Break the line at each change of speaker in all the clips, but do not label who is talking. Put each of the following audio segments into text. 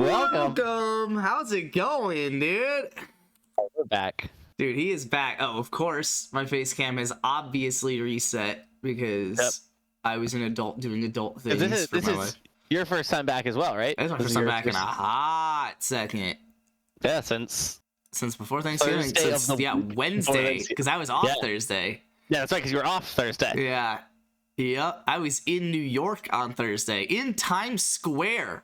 Welcome. How's it going, dude?
We're back.
Dude, he is back. Oh, of course, my face cam is obviously reset because I was an adult doing adult things.
This is your first time back as well, right?
This is my first time back in a hot second.
Yeah, since
before Thanksgiving. Wednesday, because I was off Thursday.
Yeah, that's right, because you were off Thursday.
Yeah. Yep. I was in New York on Thursday, in Times Square.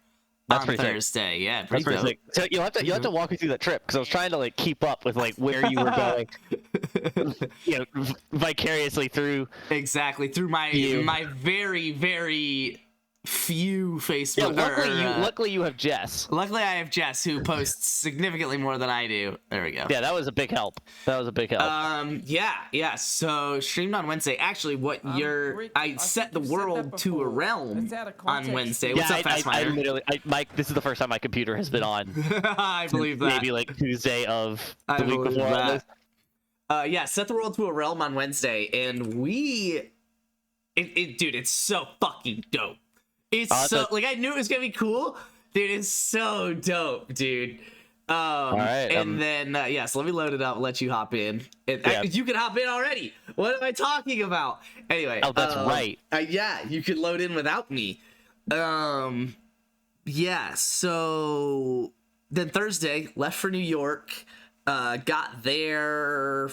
That's
on Thursday,
sick.
Yeah,
pretty sick. So you'll have to walk me through that trip because I was trying to keep up with where you were going, vicariously through.
Exactly through my very very few Facebook.
Yeah, luckily you have Jess.
Luckily I have Jess who posts significantly more than I do. There we go.
Yeah, that was a big help.
Yeah. So streamed on Wednesday. Actually, I set the world to a realm on Wednesday. What's up, Fastminer?
Mike, this is the first time my computer has been on.
I believe that.
Maybe Tuesday of the week before.
Yeah, set the world to a realm on Wednesday, and dude, it's so fucking dope. It's I knew it was gonna be cool, dude. It's so dope, dude. All right, and then so let me load it up. Let you hop in. You can hop in already. What am I talking about? Anyway,
that's right.
You could load in without me. So then Thursday left for New York. Got there.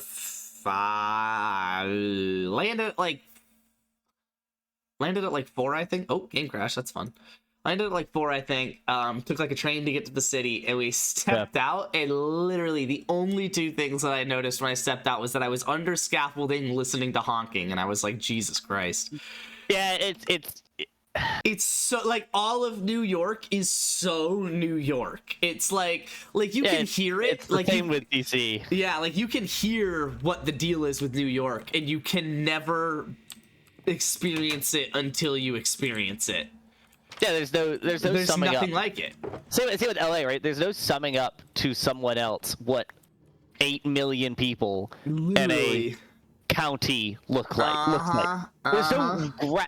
Landed at 4, I think. Oh, game crash. That's fun. Landed at 4, I think. Took a train to get to the city, and we stepped out. And literally, the only two things that I noticed when I stepped out was that I was under scaffolding, listening to honking, and I was like, Jesus Christ.
Yeah,
it's so all of New York is so New York. It's you can hear it.
It's the same with DC.
Yeah, you can hear what the deal is with New York, and you can never experience it until you experience it.
Yeah, there's summing
nothing
up.
Like it.
Same with LA, right? There's no summing up to someone else what 8 million people in a county looks like. There's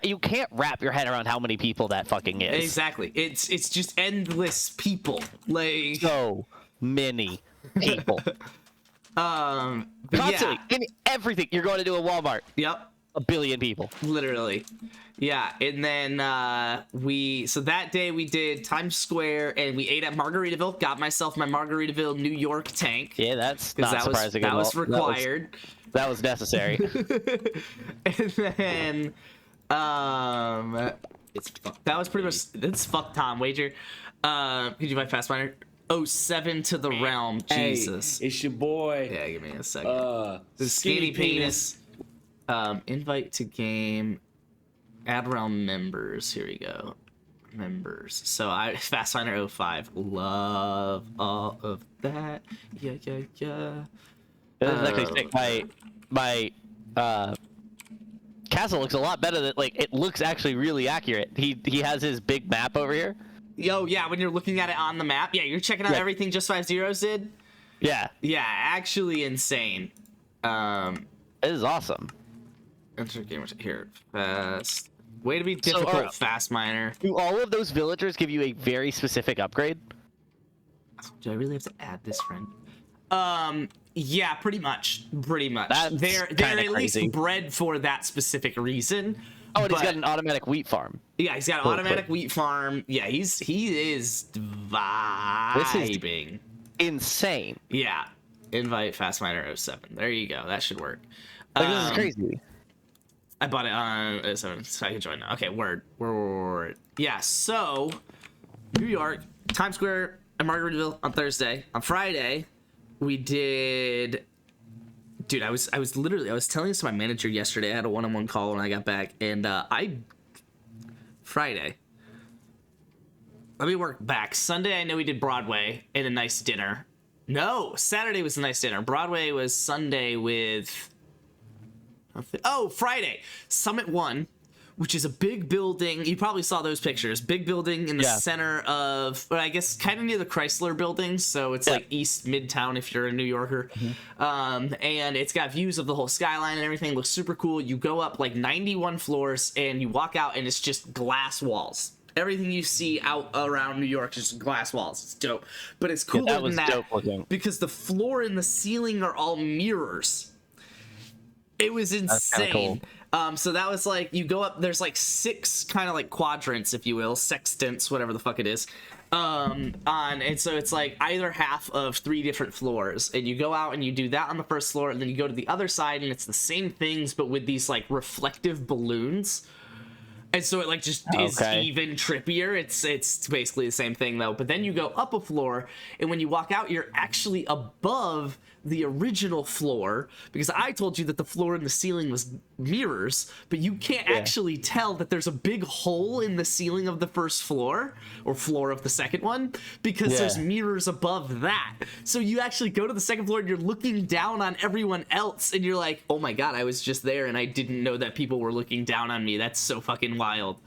you can't wrap your head around how many people that fucking is.
Exactly. It's just endless people.
So many people. Constantly, give me everything. You're going to do a Walmart.
Yep.
1 billion people.
Literally. Yeah, and then so that day we did Times Square, and we ate at Margaritaville. Got myself my Margaritaville New York tank.
Yeah, that's not surprising.
That was required.
That was necessary.
And then that was pretty much it's fuck Tom Wager. Could you buy Fastminer? 07 to the realm. Jesus.
Hey, it's your boy.
Yeah, give me a second. The skinny penis. Invite to game. Add realm members. Here we go. Members. So Fastminer 05. Love all of that. Yeah.
This is actually sick. My castle looks a lot better than it looks actually really accurate. He has his big map over here.
Yo, yeah, when you're looking at it on the map, you're checking out everything Just 5 Zeros did.
Yeah,
actually insane.
It is awesome.
Enter game here. Fast. Way to be difficult, Fastminer.
Do all of those villagers give you a very specific upgrade?
Do I really have to add this friend? Yeah, pretty much.
That's
they're at least bred for that specific reason.
Oh, and he's got an automatic wheat farm.
Yeah, he's got an automatic wheat farm. Yeah, he is vibing.
This is insane.
Yeah. Invite Fastminer 07. There you go. That should work.
This is crazy.
I bought it on 07, so I can join now. Okay, word. Yeah, so New York, Times Square, and Margaritaville on Thursday. On Friday, we did. Dude, I was telling this to my manager yesterday. I had a one-on-one call when I got back, and Friday. Let me work back. Sunday, I know we did Broadway and a nice dinner. No, Saturday was a nice dinner. Broadway was Sunday with. Friday, Summit 1, which is a big building. You probably saw those pictures. Big building in the center of, I guess, kind of near the Chrysler building. So it's East Midtown if you're a New Yorker. Mm-hmm. And it's got views of the whole skyline and everything. It looks super cool. You go up 91 floors and you walk out and it's just glass walls Everything you see out around New York is just glass walls. It's dope. But it's cooler
that was
than that
dope looking.
because the floor and the ceiling are all mirrors. It was insane.
Cool.
So that was like, you go up, there's like 6 kind of like quadrants, if you will, sextants, whatever the fuck it is. And so it's like either half of 3 different floors, and you go out and you do that on the first floor, and then you go to the other side and it's the same things but with these like reflective balloons, and so it like just is even trippier. It's basically the same thing though. But then you go up a floor, and when you walk out, you're actually above the original floor, because I told you that the floor and the ceiling was mirrors, but you can't actually tell that there's a big hole in the ceiling of the first floor or floor of the second one, because there's mirrors above that. So you actually go to the second floor and you're looking down on everyone else, and you're like, oh my god, I was just there and I didn't know that people were looking down on me. That's so fucking wild.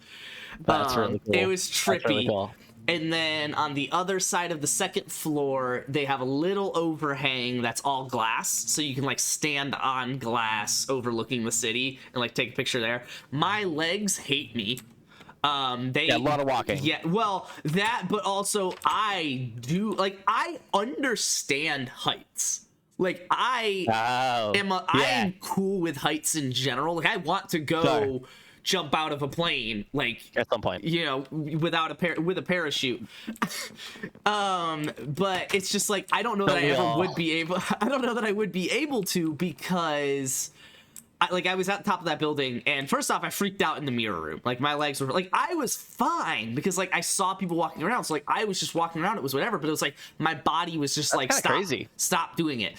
That's really cool.
It was trippy.
That's really cool.
And then on the other side of the second floor, they have a little overhang that's all glass, so you can like stand on glass overlooking the city and like take a picture there. My legs hate me. A
lot of walking.
Yeah, well, that, but also I understand heights. Like I am cool with heights in general. Like I want to go jump out of a plane, like
at some point,
you know, with a parachute. But it's just like I don't know that I ever would be able. I don't know that I would be able to, because I was at the top of that building, and first off, I freaked out in the mirror room. Like my legs were like, I was fine because like I saw people walking around, so like I was just walking around. It was whatever, but it was like my body was just like, stop doing it.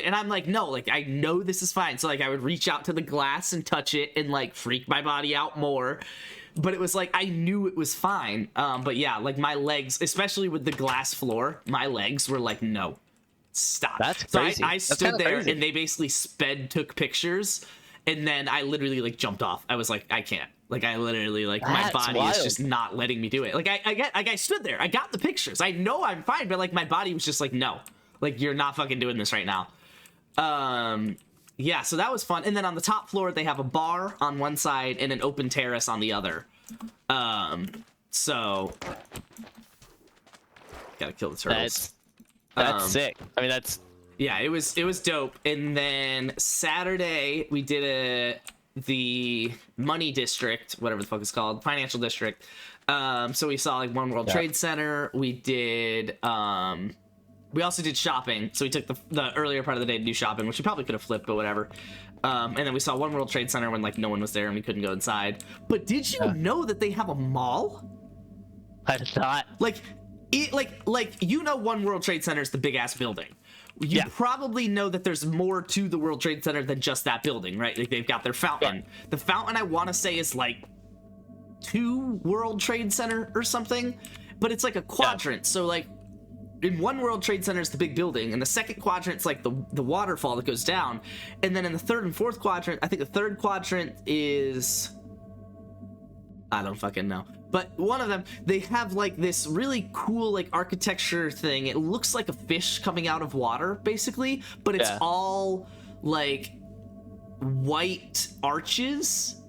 And I'm like, no, like I know this is fine. So like I would reach out to the glass and touch it and like freak my body out more. But it was like I knew it was fine. But yeah, like my legs, especially with the glass floor, my legs were like, no. Stop.
That's crazy.
So I stood there and they basically took pictures, and then I literally like jumped off. I was like, I can't. Like I literally like my body is just not letting me do it. Like I stood there. I got the pictures. I know I'm fine, but like my body was just like, no. Like you're not fucking doing this right now. Yeah, so that was fun. And then on the top floor they have a bar on one side and an open terrace on the other. So gotta kill the turtles.
That's sick. I mean,
yeah, it was dope. And then Saturday we did the money district, whatever the fuck it's called, financial district. So we saw like One World Trade Center. We did we also did shopping. So we took the earlier part of the day to do shopping, which we probably could have flipped, but whatever. And then we saw One World Trade Center when like no one was there and we couldn't go inside. But did you know that they have a mall?
I thought
you know, One World Trade Center is the big ass building. You probably know that there's more to the World Trade Center than just that building, right? Like they've got their fountain. Yeah. The fountain, I want to say, is like 2 World Trade Center or something, but it's like a quadrant. So like in One World Trade Center is the big building, and the second quadrant's like the waterfall that goes down, and then in the third and fourth quadrant, I think the third quadrant is, I don't fucking know. But one of them, they have like this really cool like architecture thing. It looks like a fish coming out of water, basically, but it's all like white arches.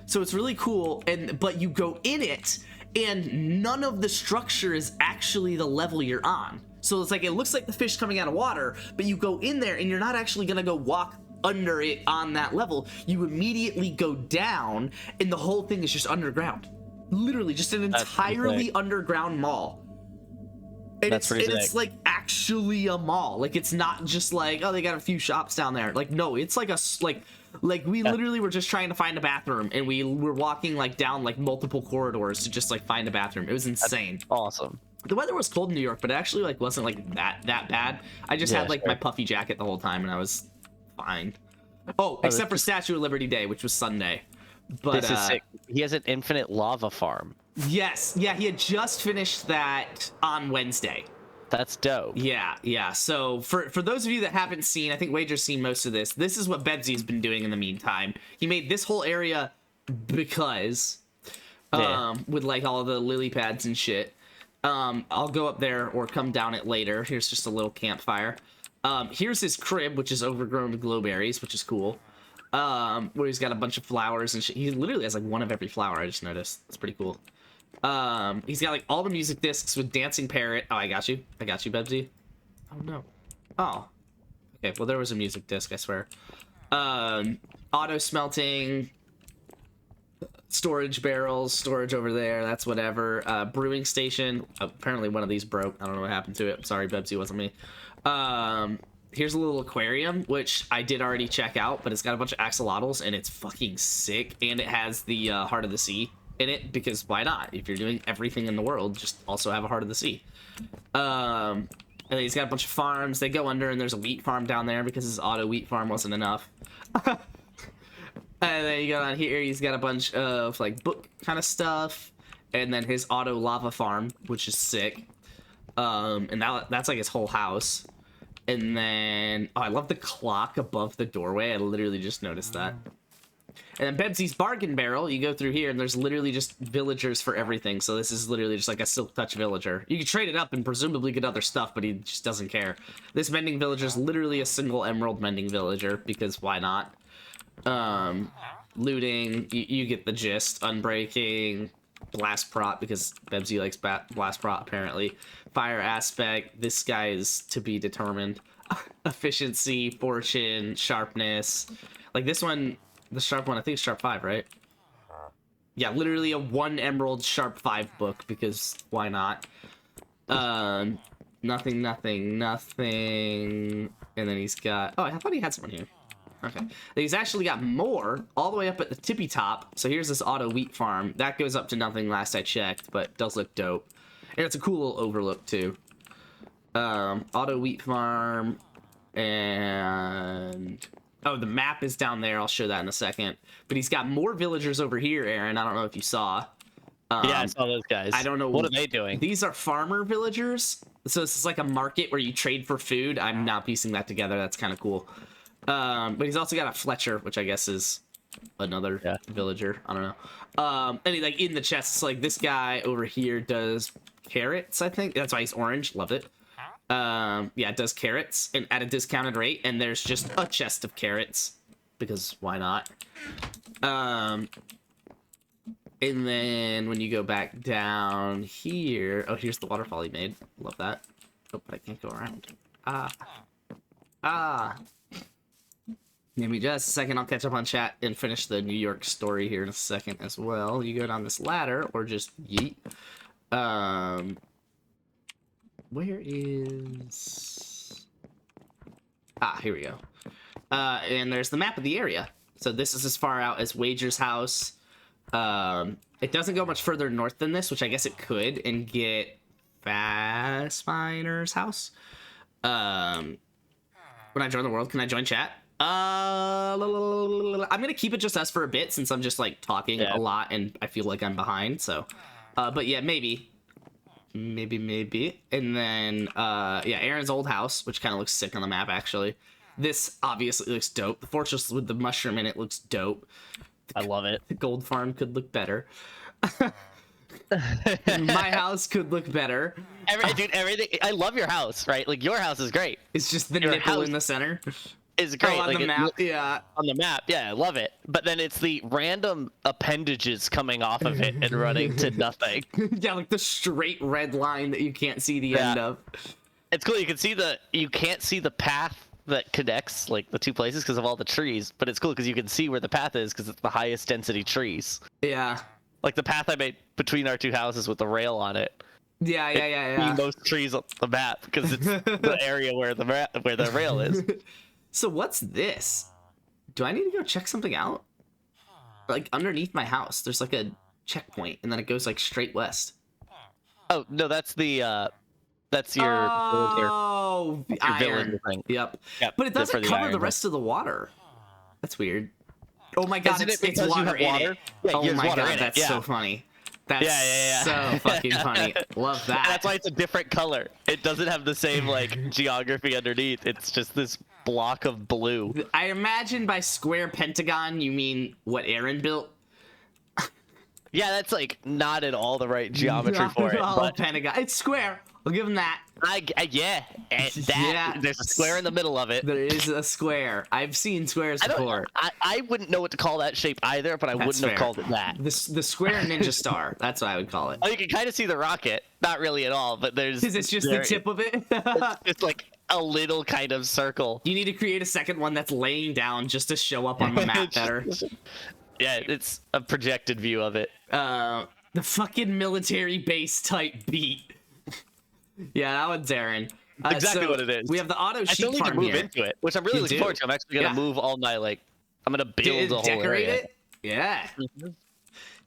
So it's really cool. But you go in it, and none of the structure is actually the level you're on. So it's like it looks like the fish coming out of water, but you go in there and you're not actually gonna go walk under it on that level. You immediately go down, and the whole thing is just underground. Literally just an entirely underground mall. And it's like actually a mall. Like it's not just like, oh, they got a few shops down there. Like no, it's like we literally were just trying to find a bathroom, and we were walking like down like multiple corridors to just like find a bathroom. It was insane.
That's awesome.
The weather was cold in New York, but it actually like wasn't like that bad. I just had like my puffy jacket the whole time, and I was fine. Except for Statue of Liberty Day, which was Sunday. But
this is sick. He has an infinite lava farm.
Yes, yeah, he had just finished that on Wednesday.
That's dope.
Yeah. So for those of you that haven't seen, I think Wager's seen most of this. This is what Bebsy's been doing in the meantime. He made this whole area because with like all of the lily pads and shit. I'll go up there or come down it later. Here's just a little campfire. Here's his crib, which is overgrown with glowberries, which is cool. Where he's got a bunch of flowers and shit. He literally has like one of every flower, I just noticed. It's pretty cool. He's got like all the music discs with Dancing Parrot. Oh, I got you, Bebsy. Oh no. Oh, okay. Well, there was a music disc, I swear. Auto smelting, storage barrels, storage over there. That's whatever. Brewing station. Apparently, one of these broke. I don't know what happened to it. Sorry, Bebsy, wasn't me. Here's a little aquarium, which I did already check out, but it's got a bunch of axolotls, and it's fucking sick. And it has the Heart of the Sea in it, because why not? If you're doing everything in the world, just also have a Heart of the Sea. And then he's got a bunch of farms. They go under, and there's a wheat farm down there because his auto wheat farm wasn't enough. And then you go down here, he's got a bunch of like book kind of stuff, and then his auto lava farm, which is sick. And that's like his whole house. And then, oh, I love the clock above the doorway. I literally just noticed that. And then Bebsy's bargain barrel, you go through here, and there's literally just villagers for everything. So this is literally just like a Silk Touch villager. You can trade it up and presumably get other stuff, but he just doesn't care. This mending villager is literally a single emerald mending villager, because why not? Looting, you get the gist. Unbreaking, blast prot, because Bebsy likes blast prot apparently. Fire aspect, this guy is to be determined. Efficiency, fortune, sharpness. Like this one, the sharp one, I think it's sharp 5, right? Yeah, literally a 1 emerald sharp 5 book, because why not? Nothing. And then he's got, oh, I thought he had someone here. Okay. He's actually got more all the way up at the tippy top. So here's this auto wheat farm. That goes up to nothing last I checked, but does look dope. And it's a cool little overlook too. Auto wheat farm. And oh, the map is down there. I'll show that in a second. But he's got more villagers over here, Aaron. I don't know if you saw.
Yeah, I saw those guys.
I don't know.
What are they doing?
These are farmer villagers. So this is like a market where you trade for food. I'm not piecing that together. That's kind of cool. But he's also got a Fletcher, which I guess is another villager. I don't know. And he, like in the chest, it's like this guy over here does carrots, I think. That's why he's orange. Love it. Yeah, it does carrots and at a discounted rate. And there's just a chest of carrots because why not? And then when you go back down here, oh, here's the waterfall he made. Love that. Oh, but I can't go around. Give me just a second. I'll catch up on chat and finish the New York story here in a second as well. You go down this ladder or just yeet. Where is... here we go. And there's the map of the area. So this is as far out as Wager's house. It doesn't go much further north than this, which I guess it could, and get Fastminer's house. When I join the world, can I join chat? I'm gonna keep it just us for a bit since I'm just like talking a lot and I feel like I'm behind. So, but yeah, maybe. And then, yeah, Aaron's old house, which kind of looks sick on the map actually. This obviously looks dope. The fortress with the mushroom in it looks dope.
I love it.
The gold farm could look better. My house could look better.
Dude, everything. I love your house, right? Like your house is great.
It's just the nipple in the center.
Is great.
On
like
the map, yeah.
On the map, yeah, I love it. But then it's the random appendages coming off of it and running to nothing.
Yeah, like the straight red line that you can't see the end of.
It's cool. You can't see the path that connects like the two places because of all the trees. But it's cool because you can see where the path is because it's the highest density trees.
Yeah.
Like the path I made between our two houses with the rail on it.
Yeah.
Most trees on the map because it's the area where the rail is.
So what's this? Do I need to go check something out? Like underneath my house, there's like a checkpoint, and then it goes like straight west.
Oh no, that's your
iron.
villager thing.
Yep. But it doesn't cover the rest of the water. That's weird. Oh my god, it's water in it.
Yeah,
oh my god, that's so funny. That's so fucking funny. Love that.
That's why it's a different color. It doesn't have the same like geography underneath. It's just this block of blue.
I imagine by square pentagon you mean what Aaron built.
Yeah, that's like not at all the right geometry for it.
But pentagon. It's square. We'll give him that.
Yeah, and that
Yeah.
there's a square in the middle of it.
There is a square. I've seen squares before.
I wouldn't know what to call that shape either, but I
That's
wouldn't have
fair.
called it that.
The square ninja star. That's what I would call it.
Oh, you can kind of see the rocket. Not really at all, but there's.
Because it's just the tip of it.
It's like a little kind of circle.
You need to create a second one that's laying down just to show up on the map better.
Yeah, it's a projected view of it.
The fucking military base type beat. Yeah, that one's Aaron.
Exactly
so
what it is.
We have the auto
I
sheep
still need to
farm
move
here.
into it, which I'm really looking forward to. I'm actually gonna move all my I'm gonna build a whole
Decorate
area.
it. Yeah.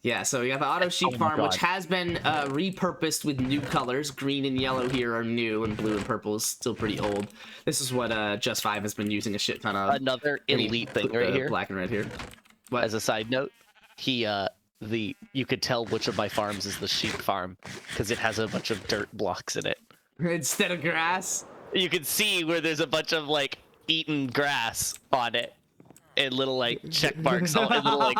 Yeah, so we got the auto sheep farm, which has been repurposed with new colors. Green and yellow here are new, and blue and purple is still pretty old. This is what Just 5 has been using a shit ton of.
Another elite thing right here.
Black and red here. What?
As a side note, you could tell which of my farms is the sheep farm because it has a bunch of dirt blocks in it.
Instead of grass.
You can see where there's a bunch of like eaten grass on it. And little like check marks, and little like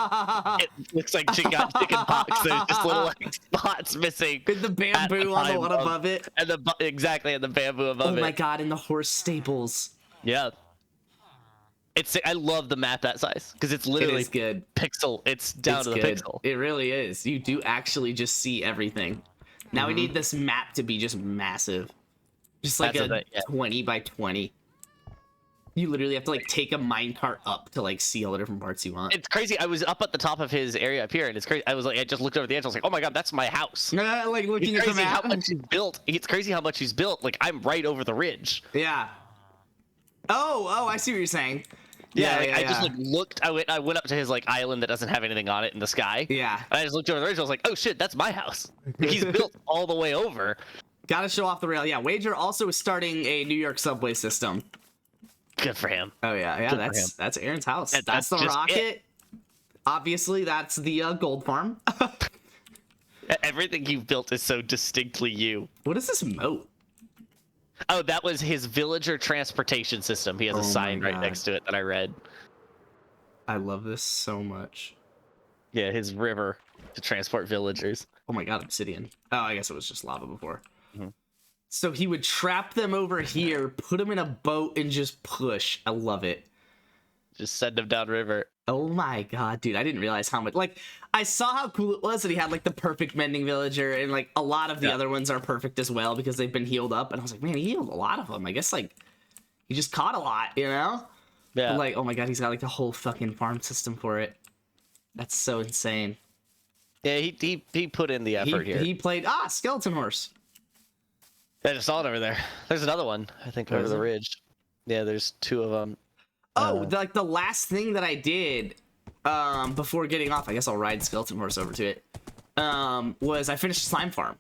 it looks like chicken pox. There's just little like spots missing.
With the bamboo on the one above it.
And the bamboo above it.
Oh my god, and the horse stables.
Yeah. I love the map that size because it's literally
It is good.
pixel. It's down to the pixel.
It really is. You do actually just see everything. Now we need this map to be just massive, just like
That's
a
a thing, yeah.
20 by 20. You literally have to like take a minecart up to like see all the different parts you want.
It's crazy. I was up at the top of his area up here, and it's crazy. I just looked over the edge. I was like, "Oh my god, that's my house."
Like looking
It's
at the
crazy how
map.
much he's built. It's crazy how much he's built. Like I'm right over the ridge.
Yeah. Oh, I see what you're saying.
I just like looked. I went up to his like island that doesn't have anything on it in the sky.
Yeah.
And I just looked over the ridge. I was like, "Oh shit, that's my house." Like, he's built all the way over.
Gotta show off the rail. Yeah, Wager also is starting a New York subway system.
Good for him.
Oh yeah,
Good for him.
that's Aaron's house. That's
That's
the
just
rocket.
it.
Obviously, that's the gold farm.
Everything you've built is so distinctly you.
What is this moat?
Oh, that was his villager transportation system. He has a sign right
God.
next to it that I read.
I love this so much.
Yeah, his river to transport villagers.
Oh my god, obsidian. Oh, I guess it was just lava before.
Mhm.
So he would trap them over here, put them in a boat, and just push. I love it.
Just send him downriver.
Oh my god, dude, I didn't realize how much. Like, I saw how cool it was that he had, like, the perfect mending villager, and, like, a lot of the other ones are perfect as well because they've been healed up. And I was like, man, he healed a lot of them. I guess, like, he just caught a lot, you know?
Yeah.
But, like, oh my god, he's got, like, the whole fucking farm system for it. That's so insane.
Yeah, he put in the effort here.
He played, skeleton horse.
I just saw it over there. There's another one, I think, over the ridge. Yeah, there's two of them.
Oh, like the last thing that I did before getting off, I guess I'll ride skeleton horse over to it, was I finished slime farm.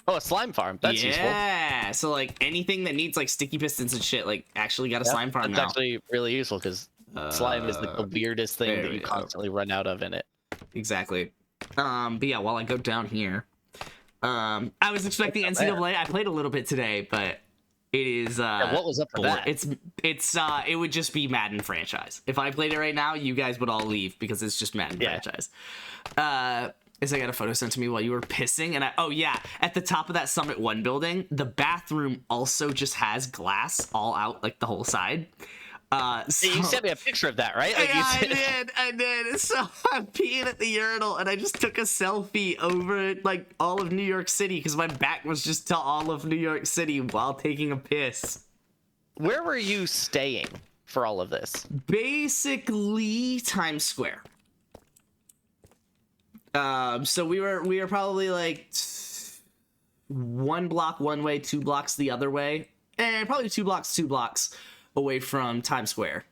Oh, a slime farm. That's useful.
Yeah, so like anything that needs like sticky pistons and shit, like actually got a slime farm
That's
now.
actually really useful because slime is like the weirdest thing
there
that
we
you
go.
constantly run out of in it.
Exactly. But yeah, while I go down here, I was expecting NCAA. I played a little bit today, but it is
what was up with that?
It would just be Madden franchise. If I played it right now, you guys would all leave because it's just Madden franchise. Is I got a photo sent to me while you were pissing, and at the top of that Summit 1 building, the bathroom also just has glass all out like the whole side. So,
You sent me a picture of that, right? Like,
yeah, I did. So I'm peeing at the urinal, and I just took a selfie over like all of New York City because my back was just to all of New York City while taking a piss.
Where were you staying for all of this?
Basically, Times Square. So we were probably like 1 block one way, 2 blocks the other way, and probably 2 blocks away from Times Square.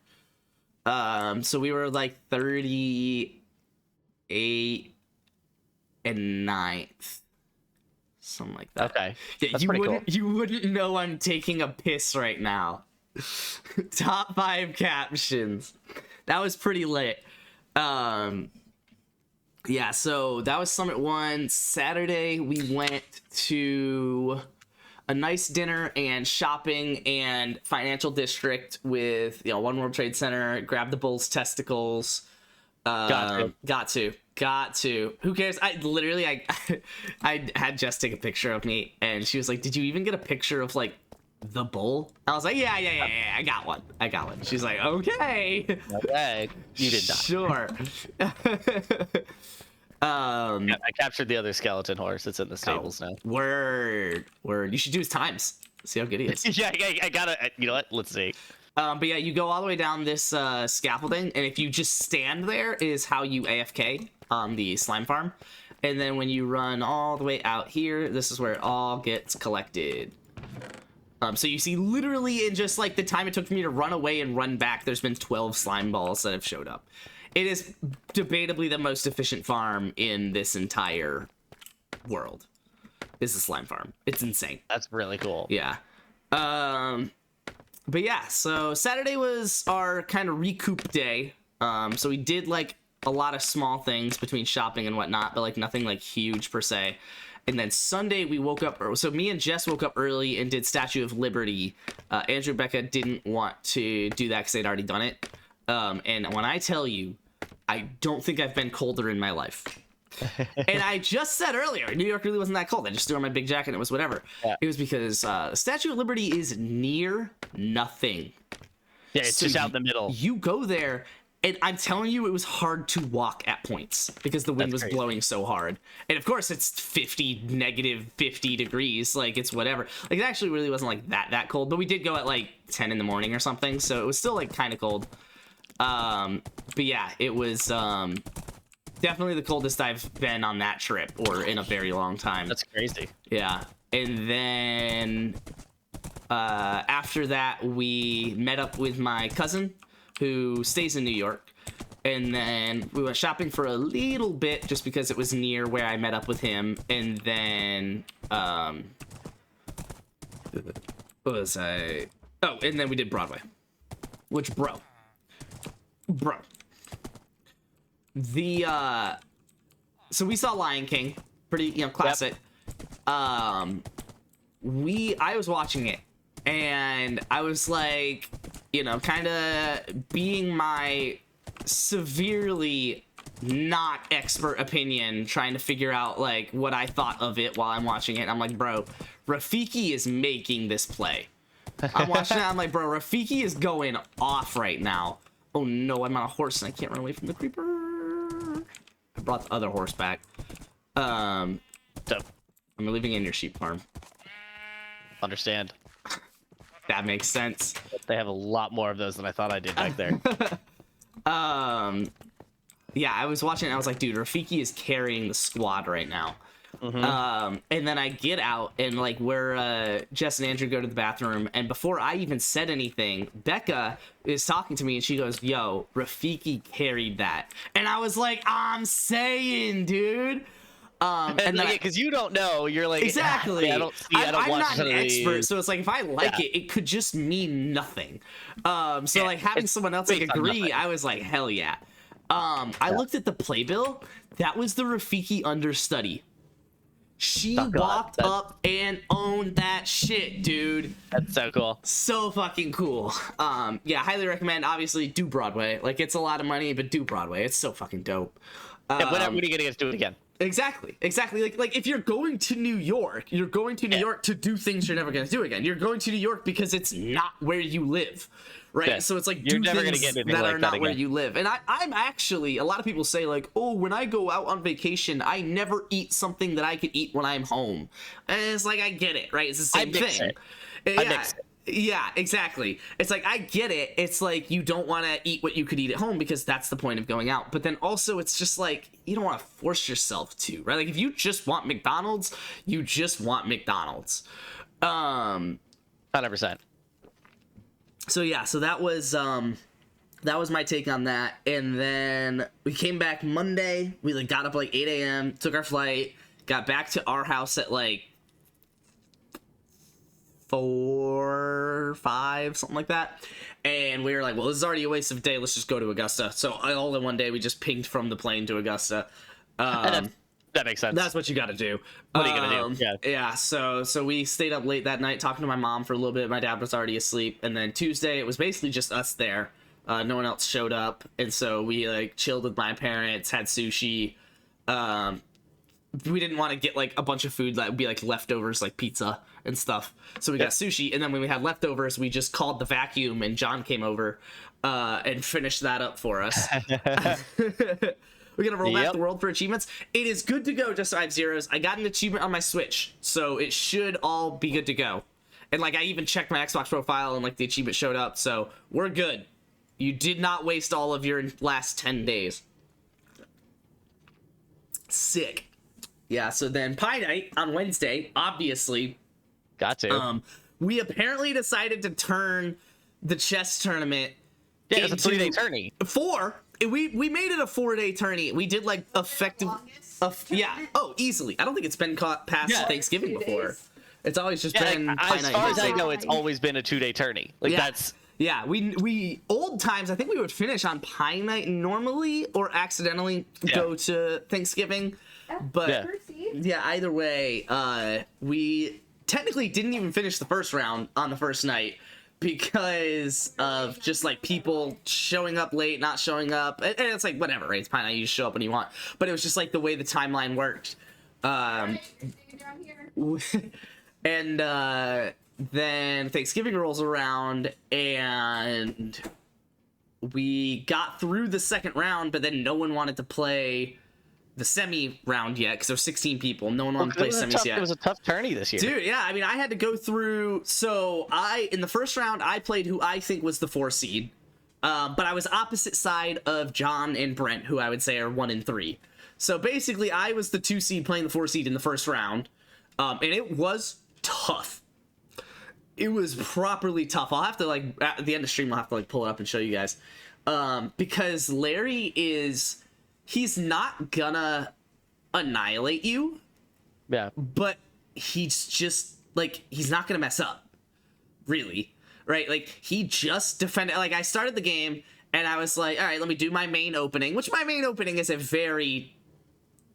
So we were like 38 and 9th. Something like that.
Okay.
Yeah,
That's pretty cool.
you wouldn't know I'm taking a piss right now. Top 5 captions. That was pretty lit. Yeah, so that was Summit 1. Saturday, we went to a nice dinner and shopping and financial district with, One World Trade Center, grabbed the Bulls testicles, Got to. Who cares? I literally, I had Jess take a picture of me, and she was like, "Did you even get a picture of like the bull?" I was like, "Yeah. I got one. She's like, "Okay."
Okay, you did not.
Sure.
Yeah, I captured the other skeleton horse. It's in the stables now.
Word. You should do his times. See how good he is.
Yeah, I gotta. You know what? Let's see.
But yeah, you go all the way down this scaffolding, and if you just stand there is how you AFK on the slime farm. And then when you run all the way out here, this is where it all gets collected. So you see literally in just like the time it took for me to run away and run back, there's been 12 slime balls that have showed up. It is debatably the most efficient farm in this entire world. Is the slime farm. It's insane.
That's really cool.
Yeah. But yeah, so Saturday was our kind of recoup day. So we did like a lot of small things between shopping and whatnot, but like nothing like huge per se. And then Sunday we woke up, so me and Jess woke up early and did Statue of Liberty. Andrew and Becca didn't want to do that because they'd already done it. And when I tell you, I don't think I've been colder in my life. And I just said earlier, New York really wasn't that cold. I just threw on my big jacket and it was whatever. Yeah. It was because Statue of Liberty is near nothing.
Yeah, it's just out in the middle.
You go there, and I'm telling you, it was hard to walk at points because the wind was blowing so hard. And of course, it's negative 50 degrees. Like, it's whatever. Like, it actually really wasn't like that cold. But we did go at like 10 in the morning or something. So it was still like kind of cold. But yeah, it was definitely the coldest I've been on that trip or in a very long time.
That's crazy.
Yeah. And then after that, we met up with my cousin who stays in New York. And then we went shopping for a little bit just because it was near where I met up with him. And then what was I? Oh, and then we did Broadway. Which, bro. So we saw Lion King, pretty, classic. Yep. I was watching it and I was like, kind of being my severely not expert opinion, trying to figure out like what I thought of it while I'm watching it. I'm like, bro, Rafiki is making this play. I'm watching it. I'm like, bro, Rafiki is going off right now. Oh no, I'm on a horse and I can't run away from the creeper. I brought the other horse back. So I'm living in your sheep farm.
Understand.
That makes sense.
They have a lot more of those than I thought I did back there.
Yeah, I was watching it and I was like, dude, Rafiki is carrying the squad right now. Mm-hmm. And then I get out and like where Jess and Andrew go to the bathroom, and before I even said anything, Becca is talking to me and she goes, yo, Rafiki carried that. And I was like, I'm saying, dude.
And then because you don't know, you're like,
exactly.
I don't I'm
not an expert, so it's like if I like it could just mean nothing. So like having someone else like agree, I was like, hell yeah. I looked at the playbill. That was the Rafiki understudy. She walked up and owned that shit, dude.
That's so cool.
So fucking cool. Yeah, highly recommend. Obviously, do Broadway. Like, it's a lot of money, but do Broadway. It's so fucking dope.
When are you gonna do it again?
Exactly. Like if you're going to New York, you're going to New York to do things you're never gonna do again. You're going to New York because it's not where you live. Right, yeah. So it's like
you're never gonna get
that are not where you live. And I'm actually, a lot of people say like, oh, when I go out on vacation, I never eat something that I could eat when I'm home. And it's like, I get it, right? It's the same thing. Yeah, exactly. It's like, I get it. It's like you don't want to eat what you could eat at home because that's the point of going out. But then also it's just like, you don't want to force yourself to, right? Like if you just want McDonald's, you just want McDonald's.
100%.
So yeah, so that was my take on that. And then we came back Monday. We like got up like 8 a.m., took our flight, got back to our house at like 4, 5, something like that. And we were like, well, this is already a waste of a day. Let's just go to Augusta. So all in one day, we just pinged from the plane to Augusta.
That makes sense.
That's what you got to do.
What are you gonna do?
Yeah. So we stayed up late that night talking to my mom for a little bit. My dad was already asleep, and then Tuesday it was basically just us there. No one else showed up, and so we like chilled with my parents, had sushi. We didn't want to get like a bunch of food that would be like leftovers, like pizza and stuff. So we got sushi, and then when we had leftovers, we just called the vacuum, and John came over and finished that up for us. We're gonna roll back the world for achievements. It is good to go, just so I have zeros. I got an achievement on my Switch, so it should all be good to go. And like I even checked my Xbox profile, and like the achievement showed up, so we're good. You did not waste all of your last 10 days. Sick. Yeah, so then Pie Night on Wednesday, obviously.
Got to.
We apparently decided to turn the chess tournament
into a 3-day tourney.
We made it a 4-day tourney. We did like effective. Easily. I don't think it's been caught past Thanksgiving before. It's always just been Pie Night.
As far as I know, it's always been a 2-day tourney. Like that's.
Yeah, we old times, I think we would finish on Pie Night normally or accidentally go to Thanksgiving. But either way, we technically didn't even finish the first round on the first night because of just like people showing up late, not showing up. And it's like, whatever, right? It's Pie Night, you just show up when you want. But it was just like the way the timeline worked. And then Thanksgiving rolls around and we got through the second round, but then no one wanted to play the semi round yet because there's 16 people. No one wanted to play semis yet.
It was a tough tourney this year,
dude. Yeah, I mean, I had to go through. So in the first round, I played who I think was the 4 seed, but I was opposite side of John and Brent, who I would say are 1 and 3. So basically, I was the 2 seed playing the 4 seed in the first round, and it was tough. It was properly tough. I'll have to like at the end of stream, I'll have to like pull it up and show you guys, because Larry he's not gonna annihilate you, but he's just like he's not gonna mess up, really, right? Like he just defended. Like I started the game and I was like, all right, let me do my main opening, which my main opening is a very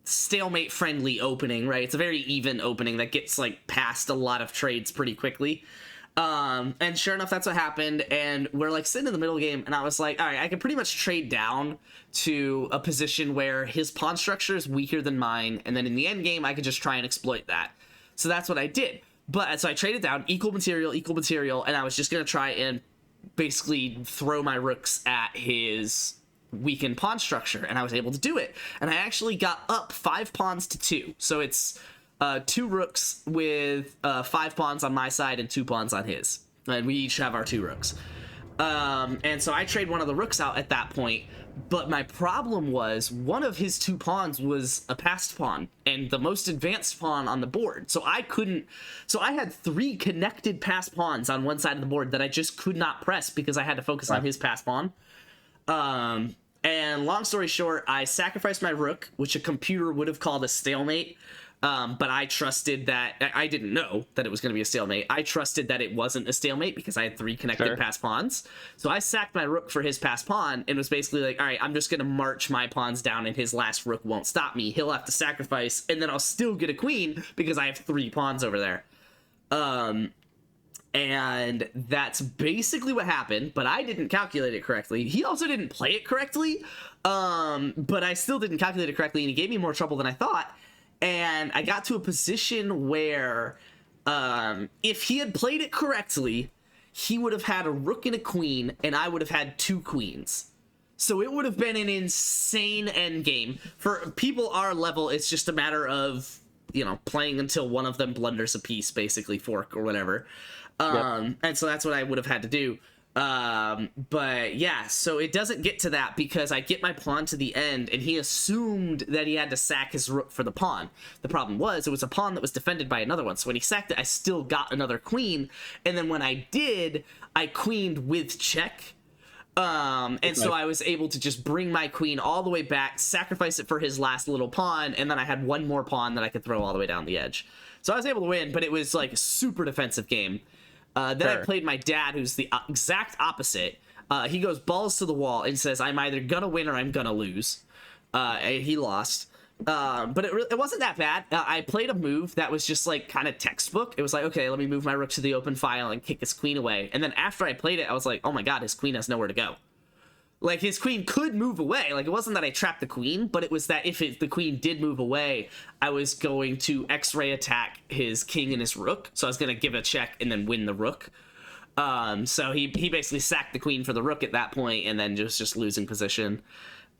stalemate friendly opening, right? It's a very even opening that gets like past a lot of trades pretty quickly. And sure enough, that's what happened. And we're like sitting in the middle game and I was like, all right, I can pretty much trade down to a position where his pawn structure is weaker than mine. And then in the end game, I could just try and exploit that. So that's what I did. But so I traded down equal material. And I was just going to try and basically throw my rooks at his weakened pawn structure. And I was able to do it. And I actually got up 5 pawns to 2. So it's 2 rooks with 5 pawns on my side and 2 pawns on his, and we each have our 2 rooks. And so I trade one of the rooks out at that point, but my problem was one of his 2 pawns was a passed pawn and the most advanced pawn on the board. So I had 3 connected passed pawns on one side of the board that I just could not press because I had to focus on his passed pawn. And long story short, I sacrificed my rook, which a computer would have called a stalemate. But I trusted that I didn't know that it was going to be a stalemate. I trusted that it wasn't a stalemate because I had 3 connected passed pawns. So I sacked my rook for his passed pawn and was basically like, all right, I'm just going to march my pawns down and his last rook won't stop me. He'll have to sacrifice and then I'll still get a queen because I have 3 pawns over there. And that's basically what happened, but I didn't calculate it correctly. He also didn't play it correctly, but I still didn't calculate it correctly and he gave me more trouble than I thought. And I got to a position where if he had played it correctly, he would have had a rook and a queen, and I would have had 2 queens. So it would have been an insane endgame. For people our level, it's just a matter of, playing until one of them blunders a piece, basically, fork or whatever. And so that's what I would have had to do. But yeah, so it doesn't get to that because I get my pawn to the end and he assumed that he had to sack his rook for the pawn. The problem was it was a pawn that was defended by another one. So when he sacked it, I still got another queen. And then when I did, I queened with check. And so I was able to just bring my queen all the way back, sacrifice it for his last little pawn. And then I had one more pawn that I could throw all the way down the edge. So I was able to win, but it was like a super defensive game. Then I played my dad, who's the exact opposite. He goes balls to the wall and says, I'm either gonna win or I'm gonna lose. And he lost. But it wasn't that bad. I played a move that was just like kind of textbook. It was like, okay, let me move my rook to the open file and kick his queen away. And then after I played it, I was like, oh my god, his queen has nowhere to go. Like, his queen could move away. Like, it wasn't that I trapped the queen, but it was that if the queen did move away, I was going to X-ray attack his king and his rook. So I was going to give a check and then win the rook. So he basically sacked the queen for the rook at that point, and then just losing position.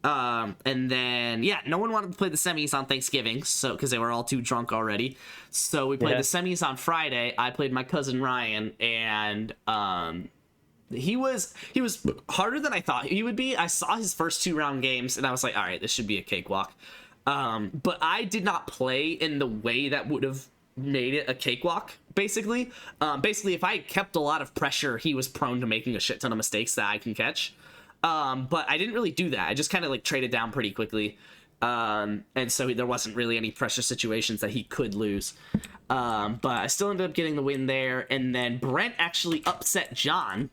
And then, yeah, no one wanted to play the semis on Thanksgiving, so because they were all too drunk already. So we played the semis on Friday. I played my cousin Ryan, and he was harder than I thought he would be. I saw his first 2-round games, and I was like, all right, this should be a cakewalk. But I did not play in the way that would have made it a cakewalk, basically. Basically, if I kept a lot of pressure, he was prone to making a shit ton of mistakes that I can catch. But I didn't really do that. I just kind of like traded down pretty quickly. And so there wasn't really any pressure situations that he could lose. But I still ended up getting the win there. And then Brent actually upset John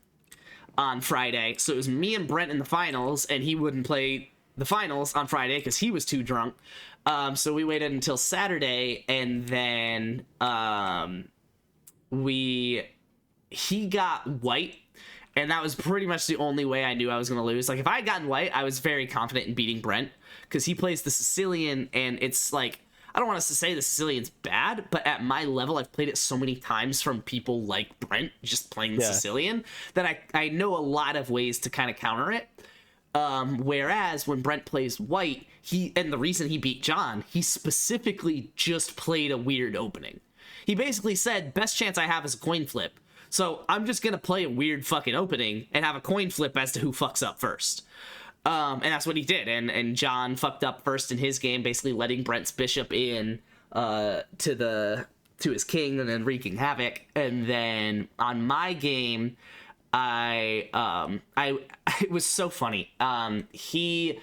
on Friday. So it was me and Brent in the finals, and he wouldn't play the finals on Friday because he was too drunk. So we waited until Saturday, and then he got white. And that was pretty much the only way I knew I was going to lose. Like, if I had gotten white, I was very confident in beating Brent, because he plays the Sicilian, and it's like, I don't want us to say the Sicilian's bad, but at my level, I've played it so many times from people like Brent just playing the Sicilian that I know a lot of ways to kind of counter it. Whereas when Brent plays white, and the reason he beat John, he specifically just played a weird opening. He basically said, best chance I have is a coin flip. So I'm just going to play a weird fucking opening and have a coin flip as to who fucks up first. And that's what he did. And John fucked up first in his game, basically letting Brent's bishop in to his king and then wreaking havoc. And then on my game, it was so funny. He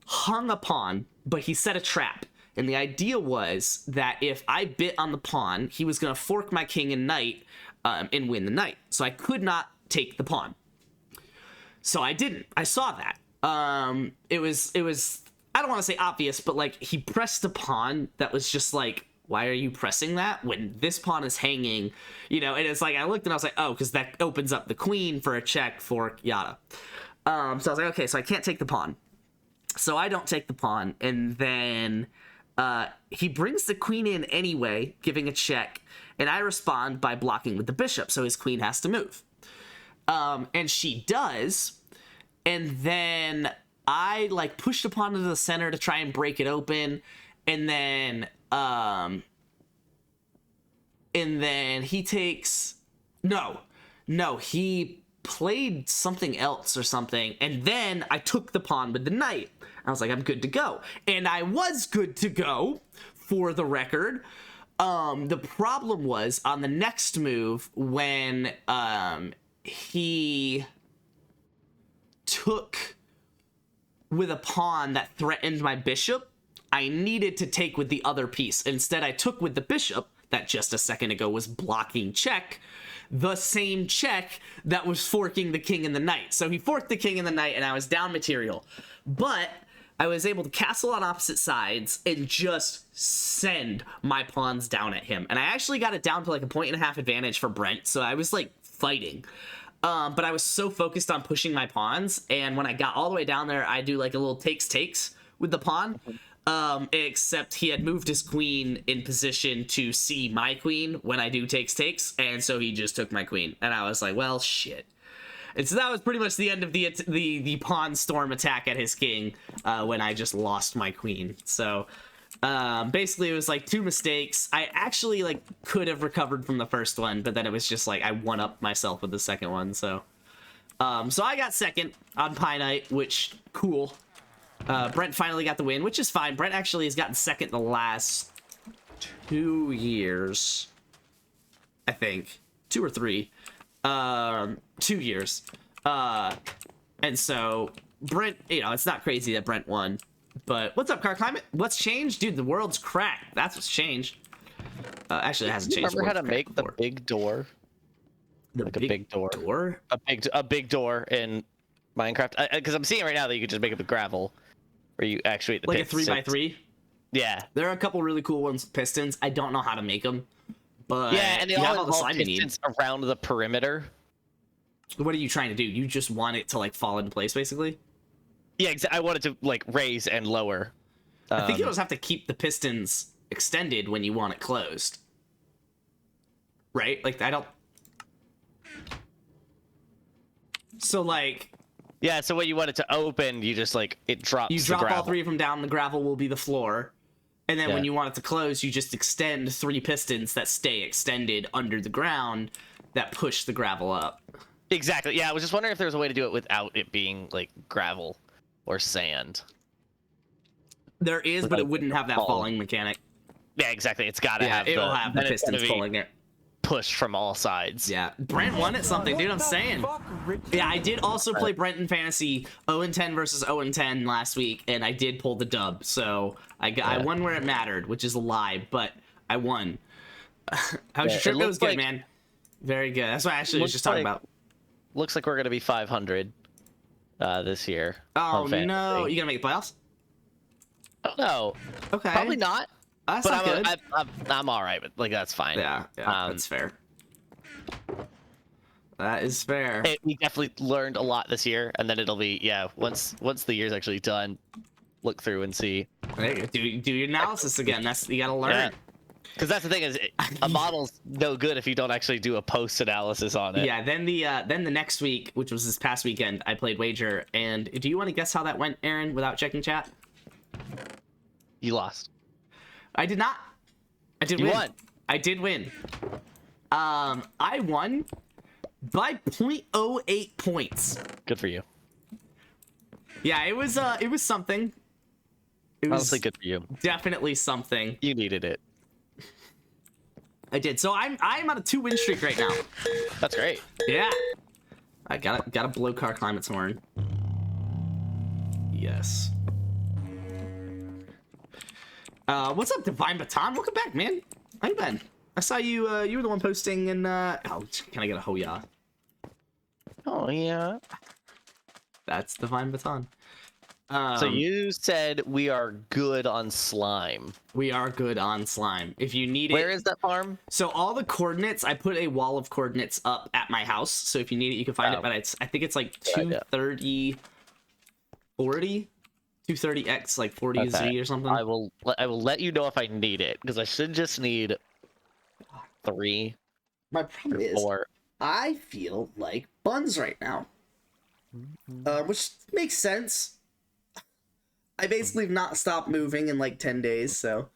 hung a pawn, but he set a trap. And the idea was that if I bit on the pawn, he was going to fork my king and knight and win the knight. So I could not take the pawn. So I didn't. I saw that. It was I don't want to say obvious, but like he pressed a pawn that was just like, why are you pressing that when this pawn is hanging? You know, and it's like I looked and I was like, oh, because that opens up the queen for a check for yada. So I was like, okay, so I can't take the pawn. So I don't take the pawn, and then he brings the queen in anyway, giving a check, and I respond by blocking with the bishop, so his queen has to move. And she does, and then I like pushed the pawn into the center to try and break it open, and then he takes he played something else or something, and then I took the pawn with the knight. I was like, I'm good to go. And I was good to go, for the record. The problem was on the next move when he took with a pawn that threatened my bishop, I needed to take with the other piece. Instead, I took with the bishop that just a second ago was blocking check, the same check that was forking the king and the knight. So he forked the king and the knight, and I was down material. But I was able to castle on opposite sides and just send my pawns down at him. And I actually got it down to like a 1.5 advantage for Brent, so I was like fighting. But I was so focused on pushing my pawns, and when I got all the way down there, I do like a little takes with the pawn. Except he had moved his queen in position to see my queen when I do takes, and so he just took my queen. And I was like, well, shit. And so that was pretty much the end of the pawn storm attack at his king, when I just lost my queen. So basically it was like 2 mistakes. I actually like could have recovered from the first one, but then it was just like I one-upped myself with the second one. So I got second on Pie Night, which cool. Brent finally got the win, which is fine. Brent actually has gotten second the last 2 years, I think. 2 or 3. 2 years. And so Brent, you know, it's not crazy that Brent won. But what's up, Car Climate? What's changed? Dude, the world's cracked. That's what's changed. Actually, it hasn't changed.
Remember how to make the big door?
A big door?
A big door in Minecraft. Because I'm seeing right now that you can just make it with gravel. Where you actuate the
like
pits.
A 3x3?
Yeah.
There are a couple really cool ones with pistons. I don't know how to make them. But
yeah, and they all
have all the slime you need
around the perimeter.
What are you trying to do? You just want it to like fall into place, basically?
Yeah, I wanted to like raise and lower.
I think you just have to keep the pistons extended when you want it closed. Right? Like, I don't... So, like...
Yeah, so when you want it to open, you just, like, it drops
You drop all 3 of them down, the gravel will be the floor. And then when you want it to close, you just extend 3 pistons that stay extended under the ground that push the gravel up.
Exactly. Yeah, I was just wondering if there was a way to do it without it being, like, gravel or sand.
There is, but it wouldn't have that falling mechanic.
Yeah, exactly. It's got to have
it'll have the pistons falling there.
Pushed from all sides.
Yeah, Brent won at something, dude. I'm saying. Yeah, I did also play Brent in Fantasy 0-10 versus 0-10 last week, and I did pull the dub. So I won where it mattered, which is a lie, but I won. How's your trip? It was good, man. Very good. That's what I actually was just talking about.
Looks like we're gonna be 500 this year.
Oh no! You gonna make the playoffs?
Oh no.
Okay.
Probably not.
That's not good.
I'm all right, but like that's fine.
Yeah, that's fair. That is fair.
We definitely learned a lot this year, and then it'll be once the year's actually done, look through and see.
Hey, do your analysis again. That's you gotta learn.
Because that's the thing is, a model's no good if you don't actually do a post analysis on it.
Yeah. Then the next week, which was this past weekend, I played Wager. And do you want to guess how that went, Aaron? Without checking chat.
You lost.
I did not. I did win.
You won.
I did win. I won by 0.08 points.
Good for you.
Yeah, it was something. It was
honestly good for you.
Definitely something.
You needed it.
I did. So I'm on a 2-win streak right now.
That's great.
Yeah. I gotta blow Car Climate's horn. Yes. What's up, Divine Baton? Welcome back, man. How you been? I saw you. You were the one posting in. Oh, can I get a Hoya?
Oh yeah.
That's Divine Baton.
So you said we are good on slime.
We are good on slime. If you need it.
Where is that farm?
So all the coordinates, I put a wall of coordinates up at my house. So if you need it, you can find it. But I think it's like 230, 40. 230x like 40Z or something.
I will let you know if I need it because I should just need 3.
My problem is
4.
I feel like buns right now, which makes sense. I basically have not stopped moving in like 10 days, so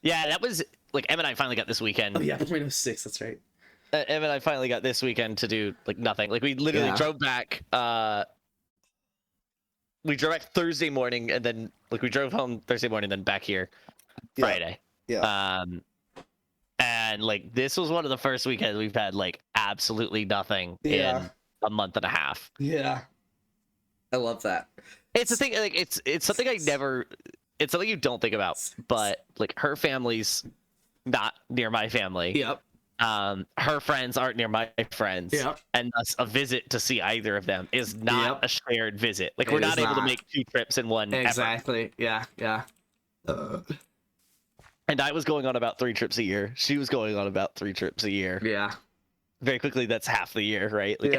yeah, that was like Em and I finally got this weekend.
Oh yeah, 0.06. That's right.
Em and I finally got this weekend to do like nothing. Like we literally drove back. We drove back Thursday morning, and then like we drove home Thursday morning, then back here Friday.
Yeah.
And like this was one of the first weekends we've had like absolutely nothing in a month and a half.
Yeah. I love that.
It's a thing. Like it's something I never. It's something you don't think about, but like her family's not near my family.
Yep.
Her friends aren't near my friends.
Yep.
And thus a visit to see either of them is not a shared visit. Like we're not able to make 2 trips in one.
Exactly.
Ever.
Yeah.
And I was going on about 3 trips a year. She was going on about 3 trips a year.
Yeah.
Very quickly, that's half the year, right? Like,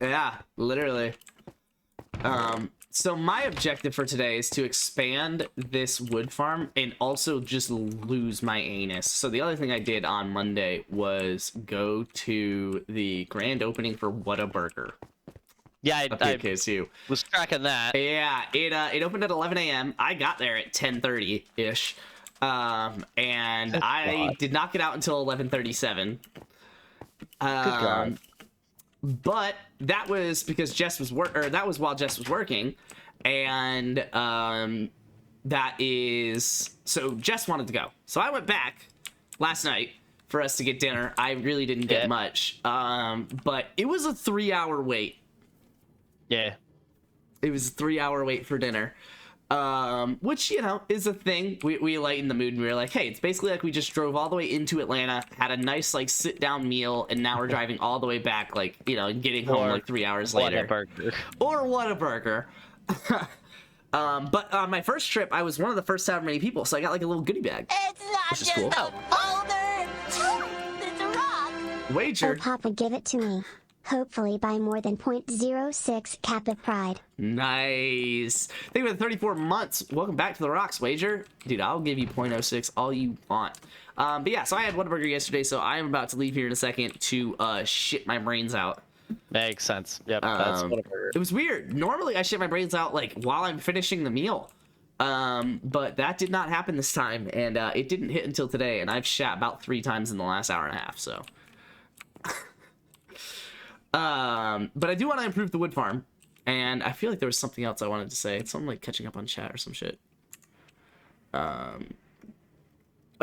yeah. Literally. So my objective for today is to expand this wood farm and also just lose my anus. So the other thing I did on Monday was go to the grand opening for Whataburger.
Yeah, I
KSU.
was tracking that.
Yeah, it opened at 11 a.m. I got there at 10:30-ish. And I did not get out until 11:37.
Good God.
But that was because Jess was that was while Jess was working, and that is so Jess wanted to go, so I went back last night for us to get dinner. I really didn't get much, but it was a 3-hour wait.
Yeah,
it was a 3-hour wait for dinner. Which, you know, is a thing. We lightened the mood and we were like, hey, it's basically like we just drove all the way into Atlanta, had a nice like sit down meal, and now we're driving all the way back, like, you know, and getting home like 3 hours later. Or Whataburger. But on my first trip, I was one of the first to have many people, so I got like a little goodie bag.
It's not
which is
just
cool.
a boulder. It's a rock.
Wager.
Oh, Papa, give it to me.
hopefully by more than 0.06 Kappa Pride.
Nice. Thank you for the 34 months. Welcome back to the Rocks, Wager. Dude, I'll give you 0.06 all you want. But yeah, so I had Whataburger yesterday, so I am about to leave here in a second to shit my brains out.
Makes sense. Yep, that's Whataburger.
It was weird. Normally I shit my brains out like while I'm finishing the meal. But that did not happen this time, and it didn't hit until today, and I've shat about 3 times in the last hour and a half, so. But I do want to improve the wood farm, and I feel like there was something else I wanted to say. It's something like catching up on chat or some shit. Oh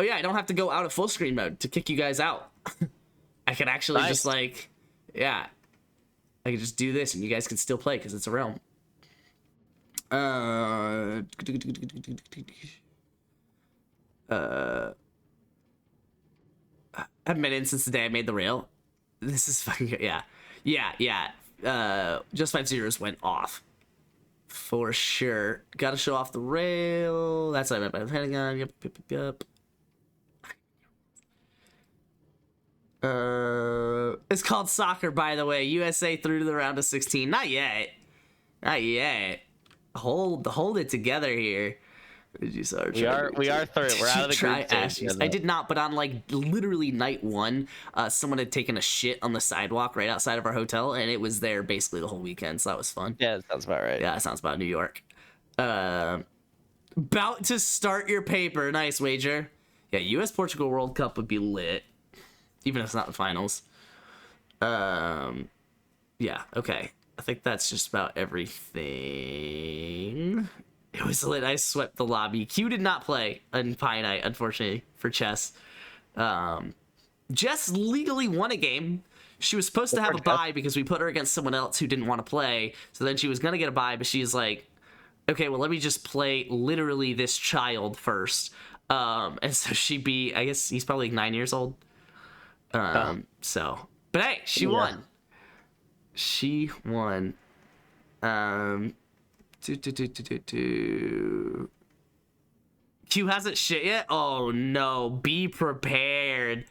yeah, I don't have to go out of full screen mode to kick you guys out. I could actually just like, yeah, I could just do this and you guys can still play because it's a realm. I haven't been in since the day I made the rail. This is fucking, yeah. Just 5 zeros went off. For sure. Gotta show off the rail. That's what I meant by the Pentagon. Yep. It's called soccer, by the way. USA through to the round of 16. Not yet. Hold it together here. We are third. We're out of the group stage. I did not, but on like literally night 1, someone had taken a shit on the sidewalk right outside of our hotel, and it was there basically the whole weekend, so that was fun.
Yeah, that sounds about right.
Yeah, that sounds about New York. About to start your paper. Nice, Wager. Yeah, US Portugal World Cup would be lit, even if it's not the finals. Yeah, okay. I think that's just about everything. It was lit. I swept the lobby. Q did not play in Pie Night, unfortunately, for Chess. Jess legally won a game. She was supposed to have a bye because we put her against someone else who didn't want to play. So then she was going to get a bye, but she's like, okay, well, let me just play literally this child first. And so she beat, I guess he's probably like 9 years old. So, but hey, she won. She won. Q hasn't shit yet? Oh no, be prepared.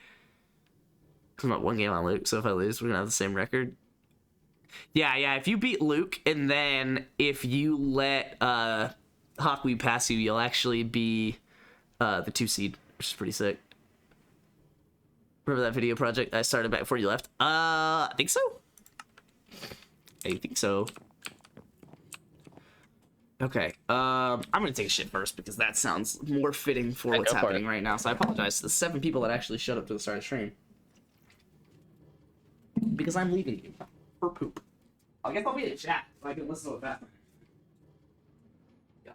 I'm not 1 game on Luke, so if I lose, we're gonna have the same record. Yeah, if you beat Luke, and then if you let Hawkweed pass you, you'll actually be the 2 seed, which is pretty sick. Remember that video project I started back before you left? I think so. Okay, I'm gonna take a shit first because that sounds more fitting for what's happening right now. So I apologize to the 7 people that actually showed up to the start of the stream. Because I'm leaving you for poop. I guess I'll be in chat so I can listen to that. Yeah.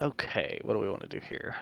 Okay, what do we want to do here?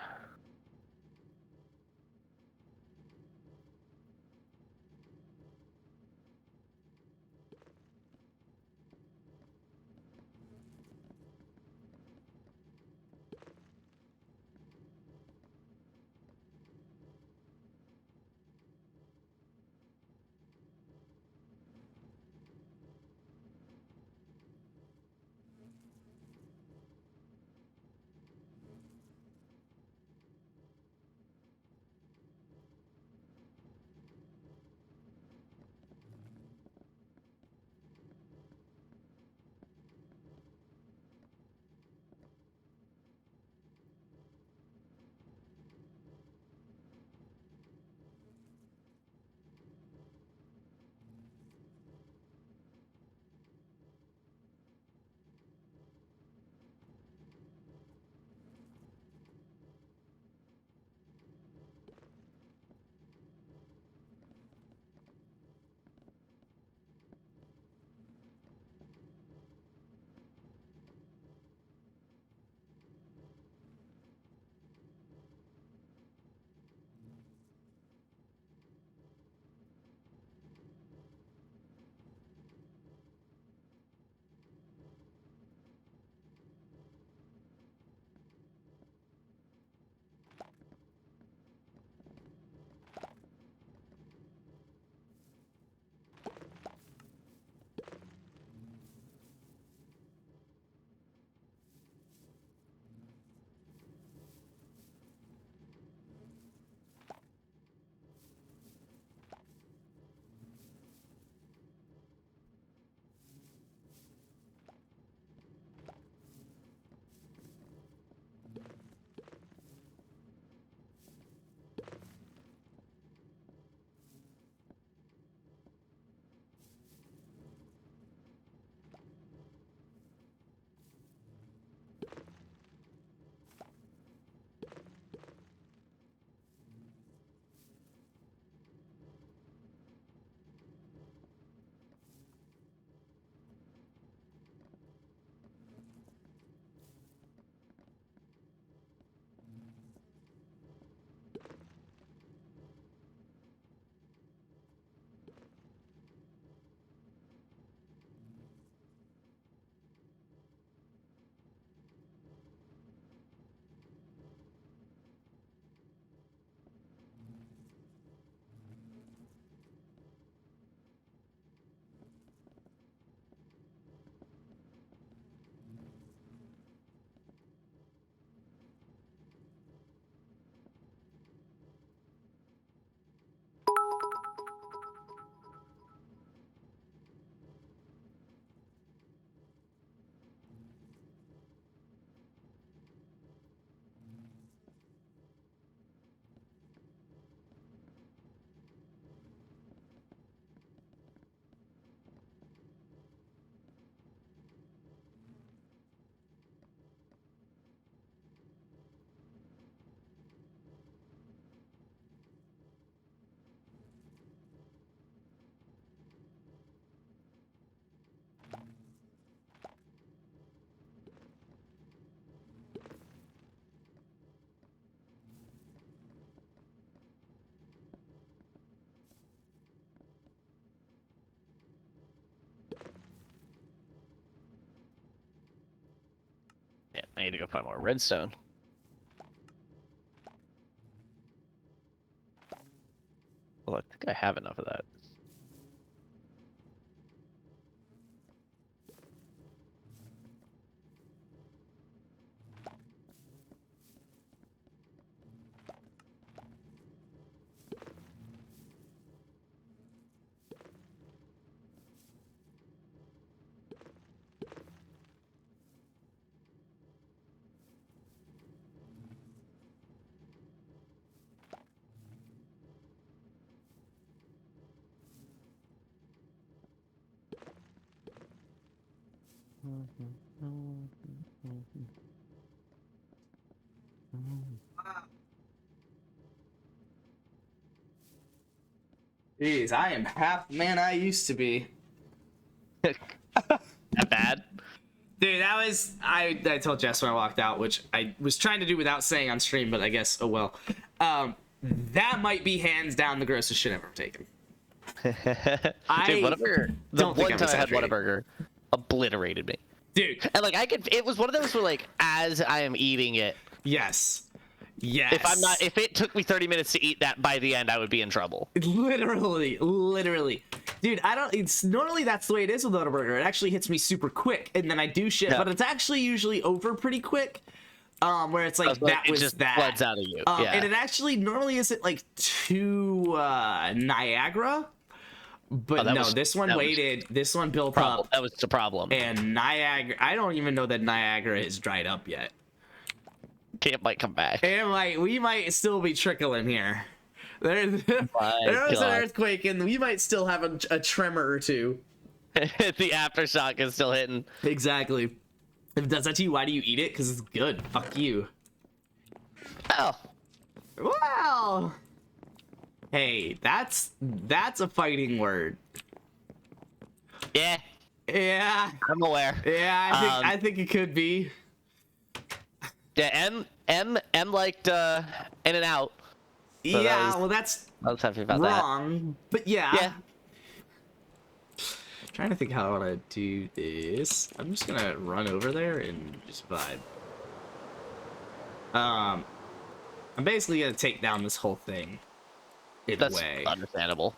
Yeah, I need to go find more redstone. Well, I think I have enough of that.
Jeez, I am half the man I used to be.
That bad?
Dude, that was I told Jess when I walked out, which I was trying to do without saying on stream, but I guess oh well. That might be hands down the grossest shit I've ever taken.
Dude, Whataburger. The
don't think
one
I'm
time I had
exaggerating.
Whataburger obliterated me.
Dude,
And like it was one of those where like as I am eating it,
yes. Yes.
if it took me 30 minutes to eat that, by the end I would be in trouble.
Literally. Dude, it's normally that's the way it is with Whataburger. It actually hits me super quick, and then I do shit,
Yeah.
but it's actually usually over pretty quick. Where it's like,
So, like,
that
it
was
just
that.
floods out of you. Yeah.
And it actually normally isn't like too Niagara. But
that
no,
was-
this one
that was
waited. This one built
problem.
up.
That was the problem.
And Niagara, I don't even know that Niagara is dried up yet.
It might come back.
And we might still be trickling here. There was
My
an
God.
earthquake, and we might still have a tremor or two.
The aftershock is still hitting.
Exactly. If it does that to you, why do you eat it? Because it's good. Fuck you.
Oh,
Wow. Hey, that's a fighting word.
yeah,
Yeah.
I'm aware.
Yeah, I think it could be.
Yeah, M liked In and Out. So
yeah,
that
well, that's
I was happy about that.
wrong. But yeah.
Yeah.
Trying to think how I want to do this. I'm just gonna run over there and just vibe. I'm basically gonna take down this whole thing. In
That's
a way.
understandable.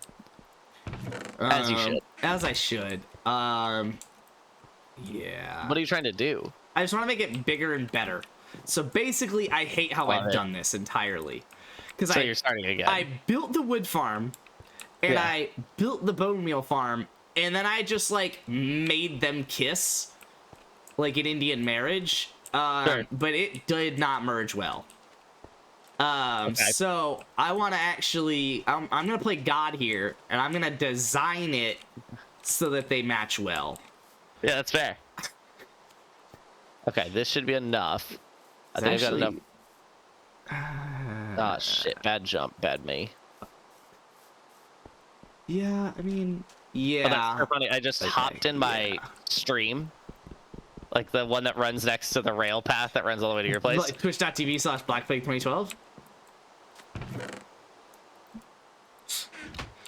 As you should.
As I should. Yeah.
What are you trying to do?
I just want to make it bigger and better. So basically, I hate how
Love
I've
it.
done this entirely. Because
So you're starting again.
I built the wood farm, and
Yeah.
I built the bone meal farm, and then I just like made them kiss, like an Indian marriage.
Sure.
But it did not merge well.
Okay.
So I want to actually, I'm gonna play God here, and I'm gonna design it so that they match well.
Yeah, that's fair. Okay, this should be enough. I think I got enough. Ah, shit. Bad jump. Bad me.
Yeah, I mean, yeah.
Oh, that's so funny. I just
Okay,
hopped in my stream. Like the one that runs next to the rail path that runs all the way to your place.
Like Twitch.tv/BlackPlague2012.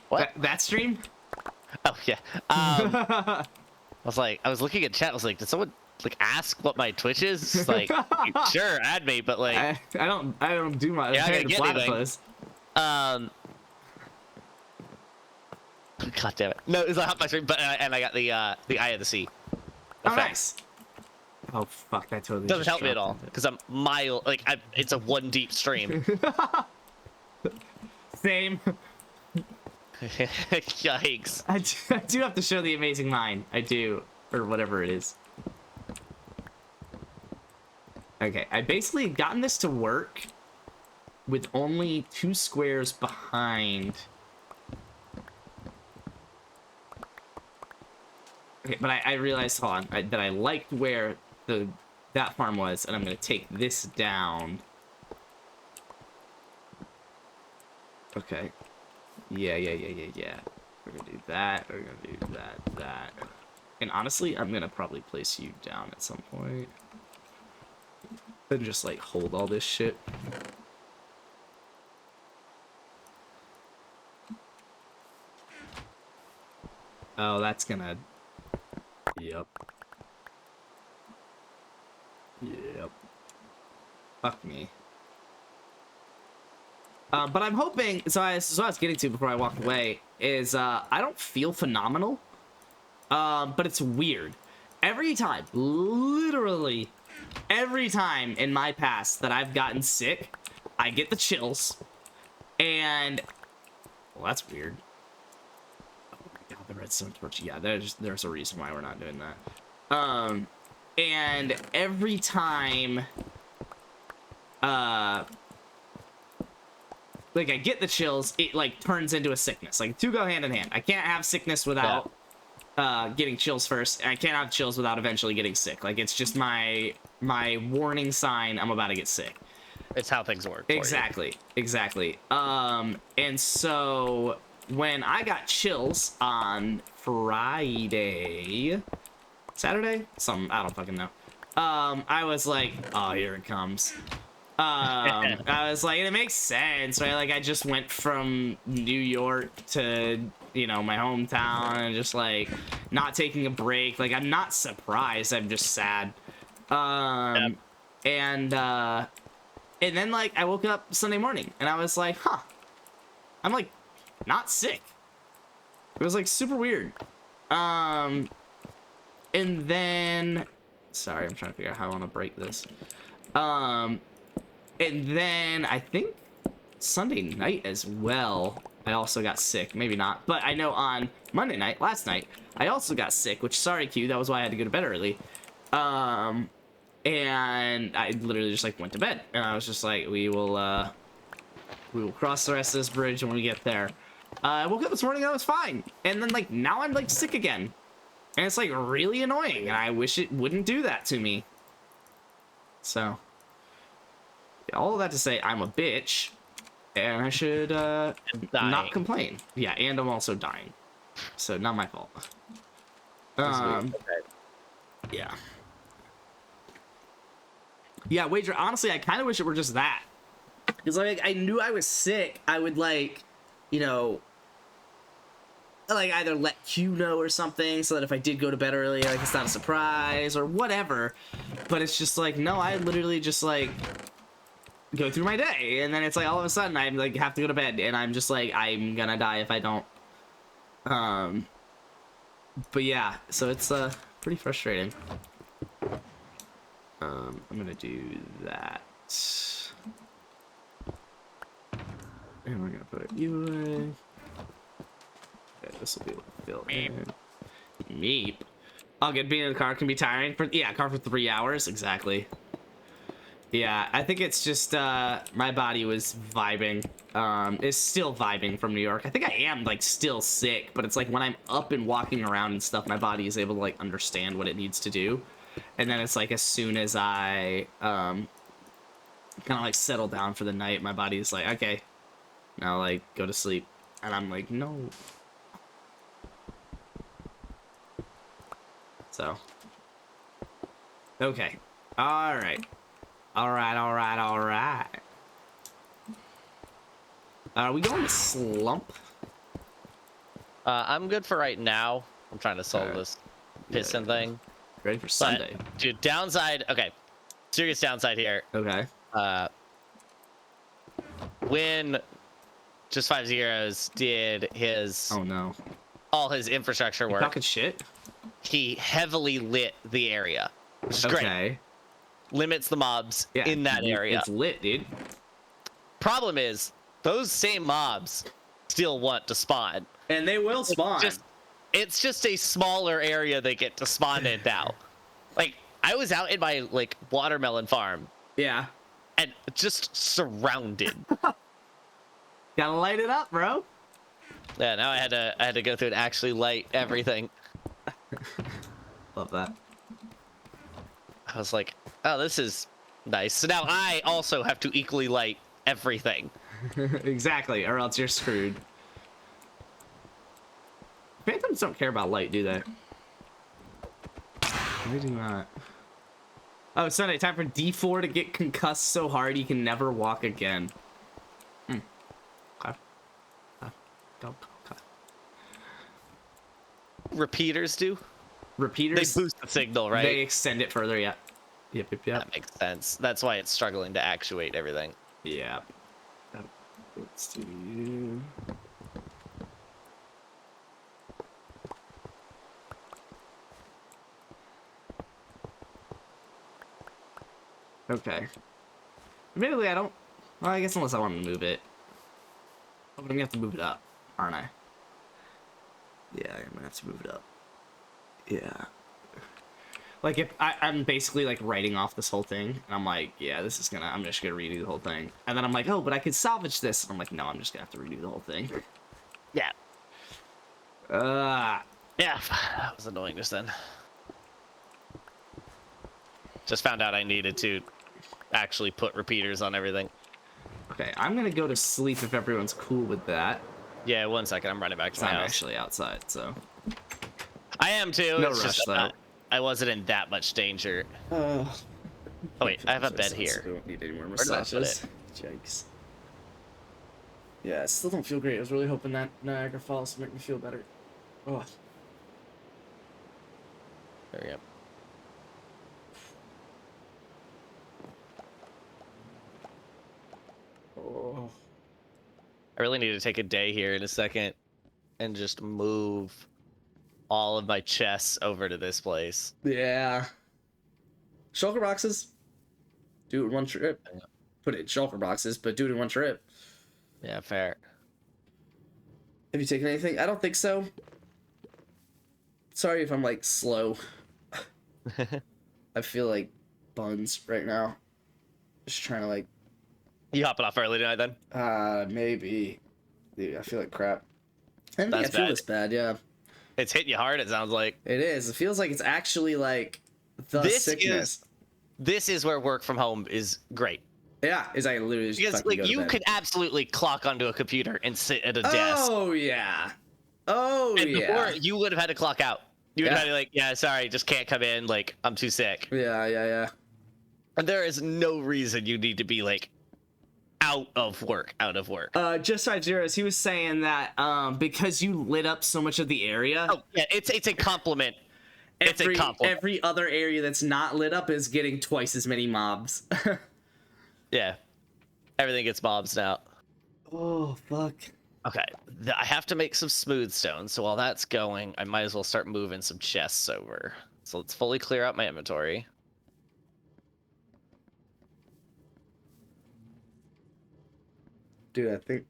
What?
That stream?
Oh, yeah. I was looking at chat. I was like, did someone like ask what my Twitch is? It's like, sure, add me, but like,
I don't do my
Yeah, I didn't get anything.
platypus.
God damn it. No, it's not my stream, but and I got the Eye of the Sea.
Oh,
effect.
nice. Oh fuck, that totally
Doesn't
just
help me at
dropped
all
into-
because I'm it's a one deep stream.
Same.
Yikes.
I do have to show the amazing mind. I do, or whatever it is. Okay, I basically gotten this to work with only 2 squares behind. Okay, but I realized, hold on, that I liked where that farm was, and I'm gonna take this down. Okay. Yeah. We're gonna do that. We're gonna do that. And honestly, I'm gonna probably place you down at some point. And just like hold all this shit. Oh, that's gonna. Yep. Fuck me. But I'm hoping, so I was getting to before I walked away, is I don't feel phenomenal, but it's weird. Every time, literally every time in my past that I've gotten sick, I get the chills, and, well, that's weird. Oh my god, the redstone torch, yeah, there's a reason why we're not doing that. And every time, like I get the chills, it like turns into a sickness. Like 2 go hand in hand. I can't have sickness without getting chills first, and I can't have chills without eventually getting sick. Like it's just my warning sign I'm about to get sick.
It's how things work. For you.
Exactly. And so when I got chills on Friday, Saturday? I don't fucking know. I was like, oh, here it comes. I was like, and it makes sense, right? Like, I just went from New York to, you know, my hometown, and just like not taking a break. Like, I'm not surprised. I'm just sad. And then like I woke up Sunday morning and I was like, huh, I'm like not sick. It was like super weird. And then, sorry, I'm trying to figure out how I want to break this. And then I think Sunday night as well, I also got sick. Maybe not, but I know on Monday night, last night, I also got sick, which, sorry, Q, that was why I had to go to bed early. And I literally just like went to bed, and I was just like, we will cross the rest of this bridge when we get there. I woke up this morning and I was fine, and then like now I'm like sick again, and it's like really annoying, and I wish it wouldn't do that to me. So yeah, all of that to say, I'm a bitch, and I should not complain. Yeah, and I'm also dying, so not my fault. Yeah. Yeah, Wager, honestly, I kind of wish it were just that. Because, like, I knew I was sick. I would, like, you know, like, either let Q know or something so that if I did go to bed early, like, it's not a surprise or whatever. But it's just, like, no, I literally just, like, go through my day. And then it's, like, all of a sudden, I, like, have to go to bed. And I'm just, like, I'm gonna die if I don't. But, yeah, so it's, pretty frustrating. I'm gonna do that. And we're gonna put you away. Okay, this will be able to fill in. Meep. Oh, good. Being in the car can be tiring. Car for 3 hours. Exactly. Yeah, I think it's just, my body was vibing. It's still vibing from New York. I think I am, like, still sick, but it's like when I'm up and walking around and stuff, my body is able to, like, understand what it needs to do. And then it's like as soon as I kind of like settle down for the night, my body is like, okay, now like go to sleep. And I'm like, no. So, okay. All right. Are we going to slump?
I'm good for right now. I'm trying to solve this piston thing.
Ready for Sunday.
But, dude, downside. Okay, serious downside here.
Okay.
When Just 5 Zeros did his all his infrastructure work.
Talking shit.
He heavily lit the area, which is great. Limits the mobs in that area.
It's lit, dude.
Problem is, those same mobs still want to spawn,
and they will spawn.
It's just a smaller area they get to spawn in now. Like, I was out in my, like, watermelon farm.
Yeah.
And just surrounded.
Gotta light it up, bro.
Yeah, now I had to go through and actually light everything.
Love that.
I was like, oh, this is nice. So now I also have to equally light everything.
Exactly, or else you're screwed. Phantoms don't care about light, do they? They do not. Oh, it's Sunday. Time for D4 to get concussed so hard he can never walk again. Okay. Okay.
Repeaters do?
Repeaters?
They boost the signal, right?
They extend it further, yeah. Yep.
That makes sense. That's why it's struggling to actuate everything.
Yeah. Let's do... Okay. Admittedly, I don't... Well, I guess unless I want to move it. Oh, but I'm gonna have to move it up, aren't I? Yeah, I'm gonna have to move it up. Yeah. Like, if I'm basically, like, writing off this whole thing, and I'm like, yeah, this is gonna... I'm just gonna redo the whole thing. And then I'm like, oh, but I could salvage this. And I'm like, no, I'm just gonna have to redo the whole thing.
Yeah. Yeah, that was annoying just then. Just found out I needed to actually put repeaters on everything.
Okay, I'm gonna go to sleep if everyone's cool with that.
Yeah, 1 second. I'm running back to my house.
I'm actually outside, so...
I am too.
No
it's
rush,
just,
though.
I wasn't in that much danger.
Uh,
Oh wait, I have a bed
I
here.
don't need any more
Where did I put
massages. Yikes. Yeah, I still don't feel great. I was really hoping that Niagara Falls would make me feel better. Oh.
There we go.
Oh.
I really need to take a day here in a second and just move all of my chests over to this place.
Yeah. Shulker boxes. Do it in one trip. Put it in shulker boxes, but do it in one trip.
Yeah, fair.
Have you taken anything? I don't think so. Sorry if I'm like slow. I feel like buns right now. Just trying to like
You hopping off early tonight then?
maybe. Dude, I feel like crap. I don't think I
That's
feel
bad.
this bad, yeah.
It's hitting you hard, it sounds like.
It is. It feels like it's actually like the sickness.
This is where work from home is great.
Yeah, is I literally just
Because
fucking
like
go to
you
bed.
could absolutely clock onto a computer and sit at a desk.
Oh yeah. Oh
And
yeah.
before you would have had to clock out. You would
Yeah.
have had to like, yeah, sorry, just can't come in, like I'm too sick.
Yeah.
And there is no reason you need to be like out of work.
Just Five Zeros, he was saying that because you lit up so much of the area,
Oh yeah, it's a compliment. It's a compliment.
every other area that's not lit up is getting twice as many mobs.
Yeah. Everything gets mobs now.
Oh fuck.
Okay, I have to make some smooth stone, so while that's going, I might as well start moving some chests over. So let's fully clear out my inventory.
Dude, I think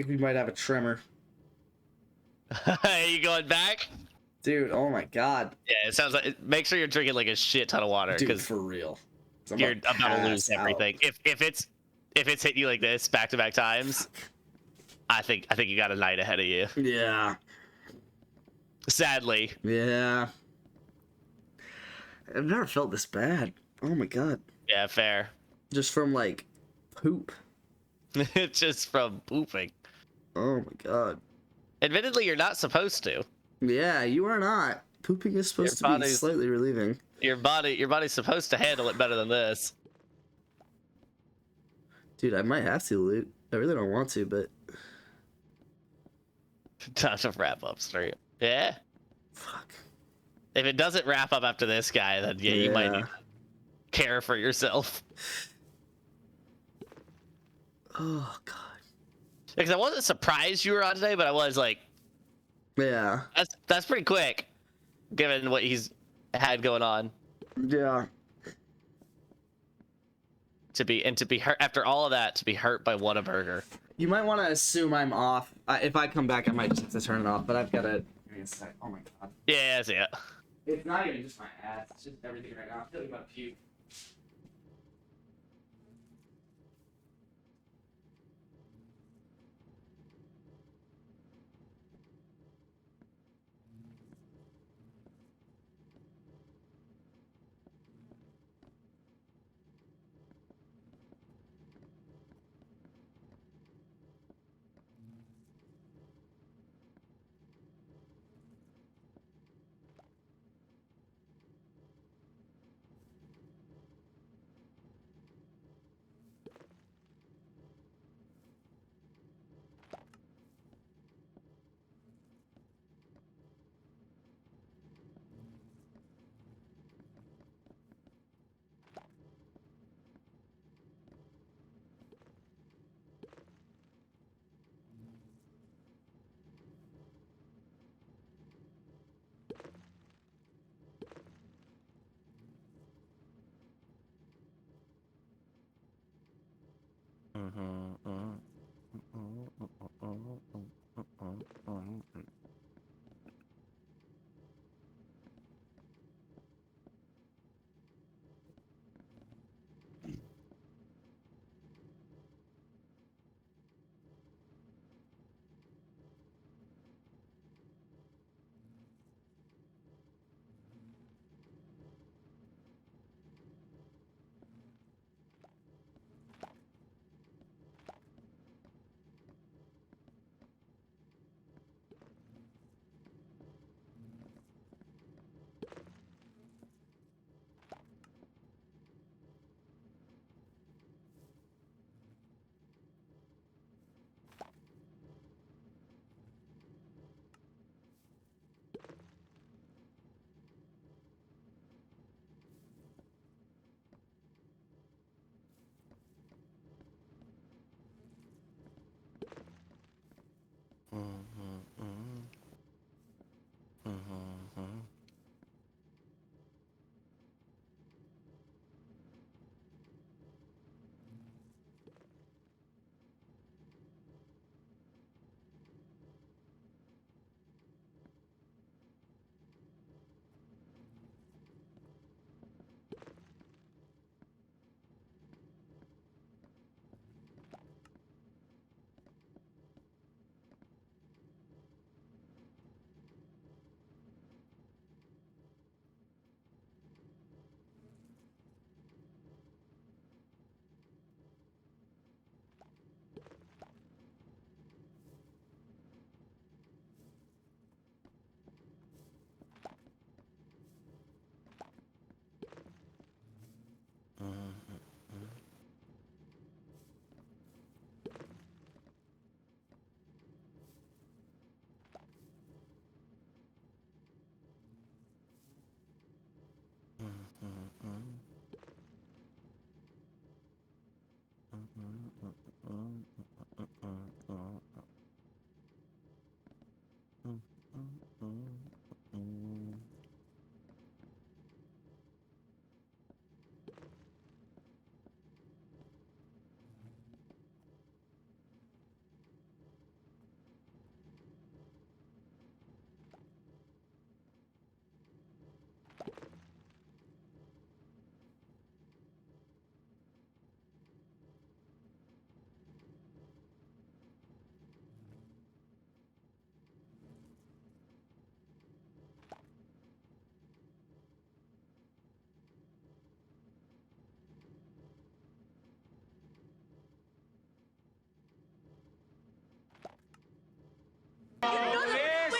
we might have a tremor.
Are you going back?
Dude, oh my god.
Yeah, it sounds like. Make sure you're drinking like a shit ton of water,
Dude,
because
for real.
you're about to lose
pass out.
everything. If it's hitting you like this back to back times, I think you got a night ahead of you.
Yeah.
Sadly.
Yeah. I've never felt this bad. Oh my god.
Yeah, fair.
Just from like poop.
It's just from pooping.
Oh my god.
Admittedly, you're not supposed to.
Yeah, you are not. Pooping is supposed to be
body's-
slightly relieving.
Your body's supposed to handle it better than this.
Dude, I might have to loot. I really don't want to, but
Time to wrap up straight. Yeah.
fuck.
If it doesn't wrap up after this guy, then yeah, you might need to care for yourself.
Oh god.
Because I wasn't surprised you were on today, but I was like,
Yeah.
that's pretty quick, given what he's had going on.
Yeah.
To be hurt after all of that, to be hurt by Whataburger.
You might want to assume I'm off. If I come back, I might just have to turn it off, but I've got to. Give me a sec. Oh my god.
Yeah, that's it.
It's not even just my ass. It's just everything right now. I feel like I'm about to puke.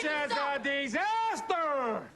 This is a disaster!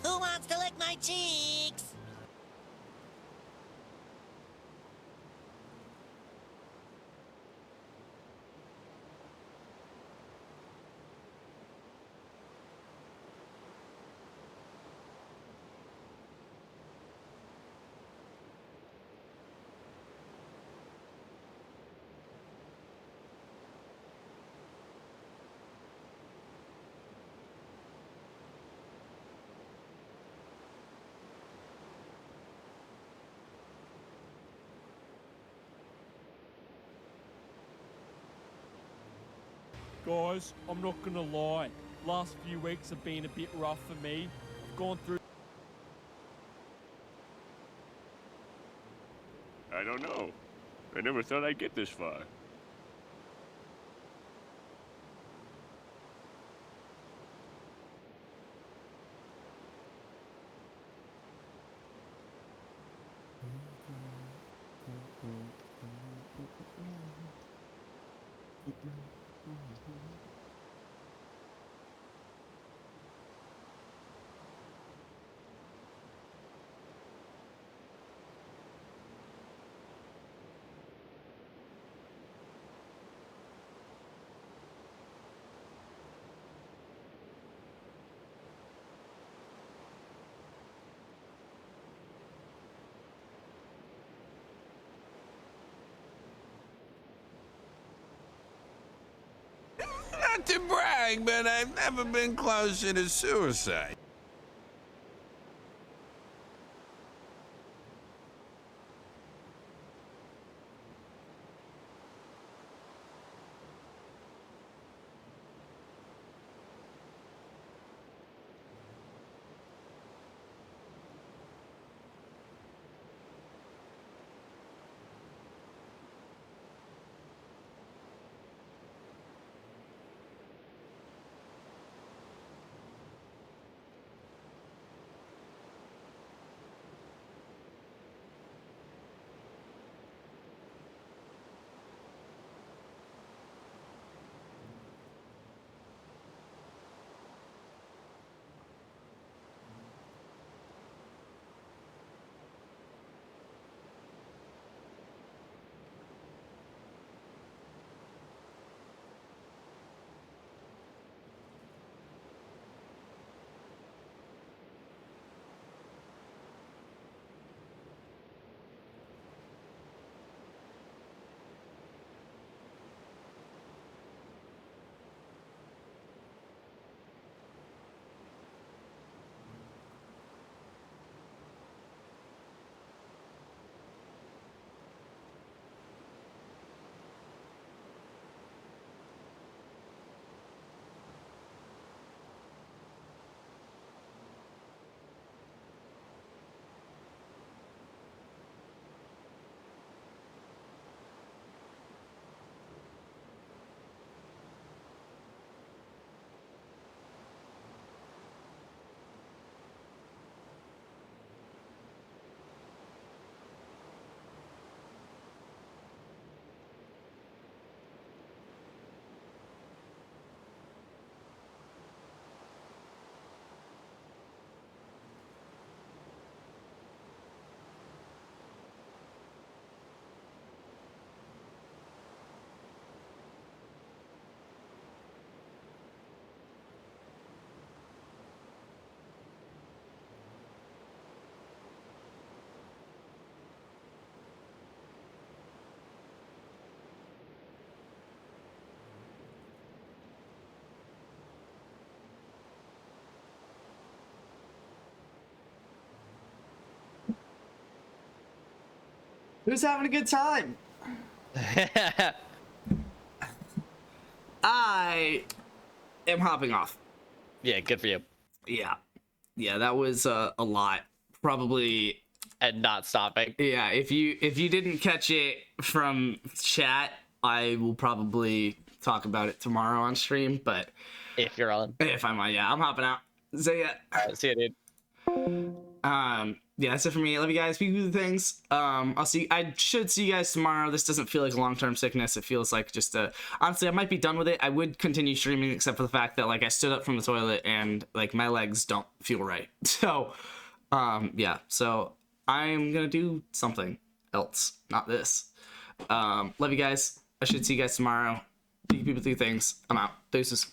Who wants to lick my cheeks?
Guys, I'm not gonna lie. Last few weeks have been a bit rough for me. I've gone through.
I don't know. I never thought I'd get this far.
Not to brag, but I've never been closer to suicide.
Who's having a good time? I am hopping off.
Yeah, good for you.
Yeah, that was a lot. Probably.
And not stopping.
Yeah, if you didn't catch it from chat, I will probably talk about it tomorrow on stream. But
If you're on.
if I'm on, yeah, I'm hopping out. See ya.
See you, dude.
yeah, that's it for me. Love you guys. Be good with things. I should see you guys tomorrow. This doesn't feel like long-term sickness. It feels like just honestly, I might be done with it. I would continue streaming, except for the fact that like I stood up from the toilet and like my legs don't feel right. So, yeah. So I'm gonna do something else, not this. Love you guys. I should see you guys tomorrow. Be people do things. I'm out. Deuces.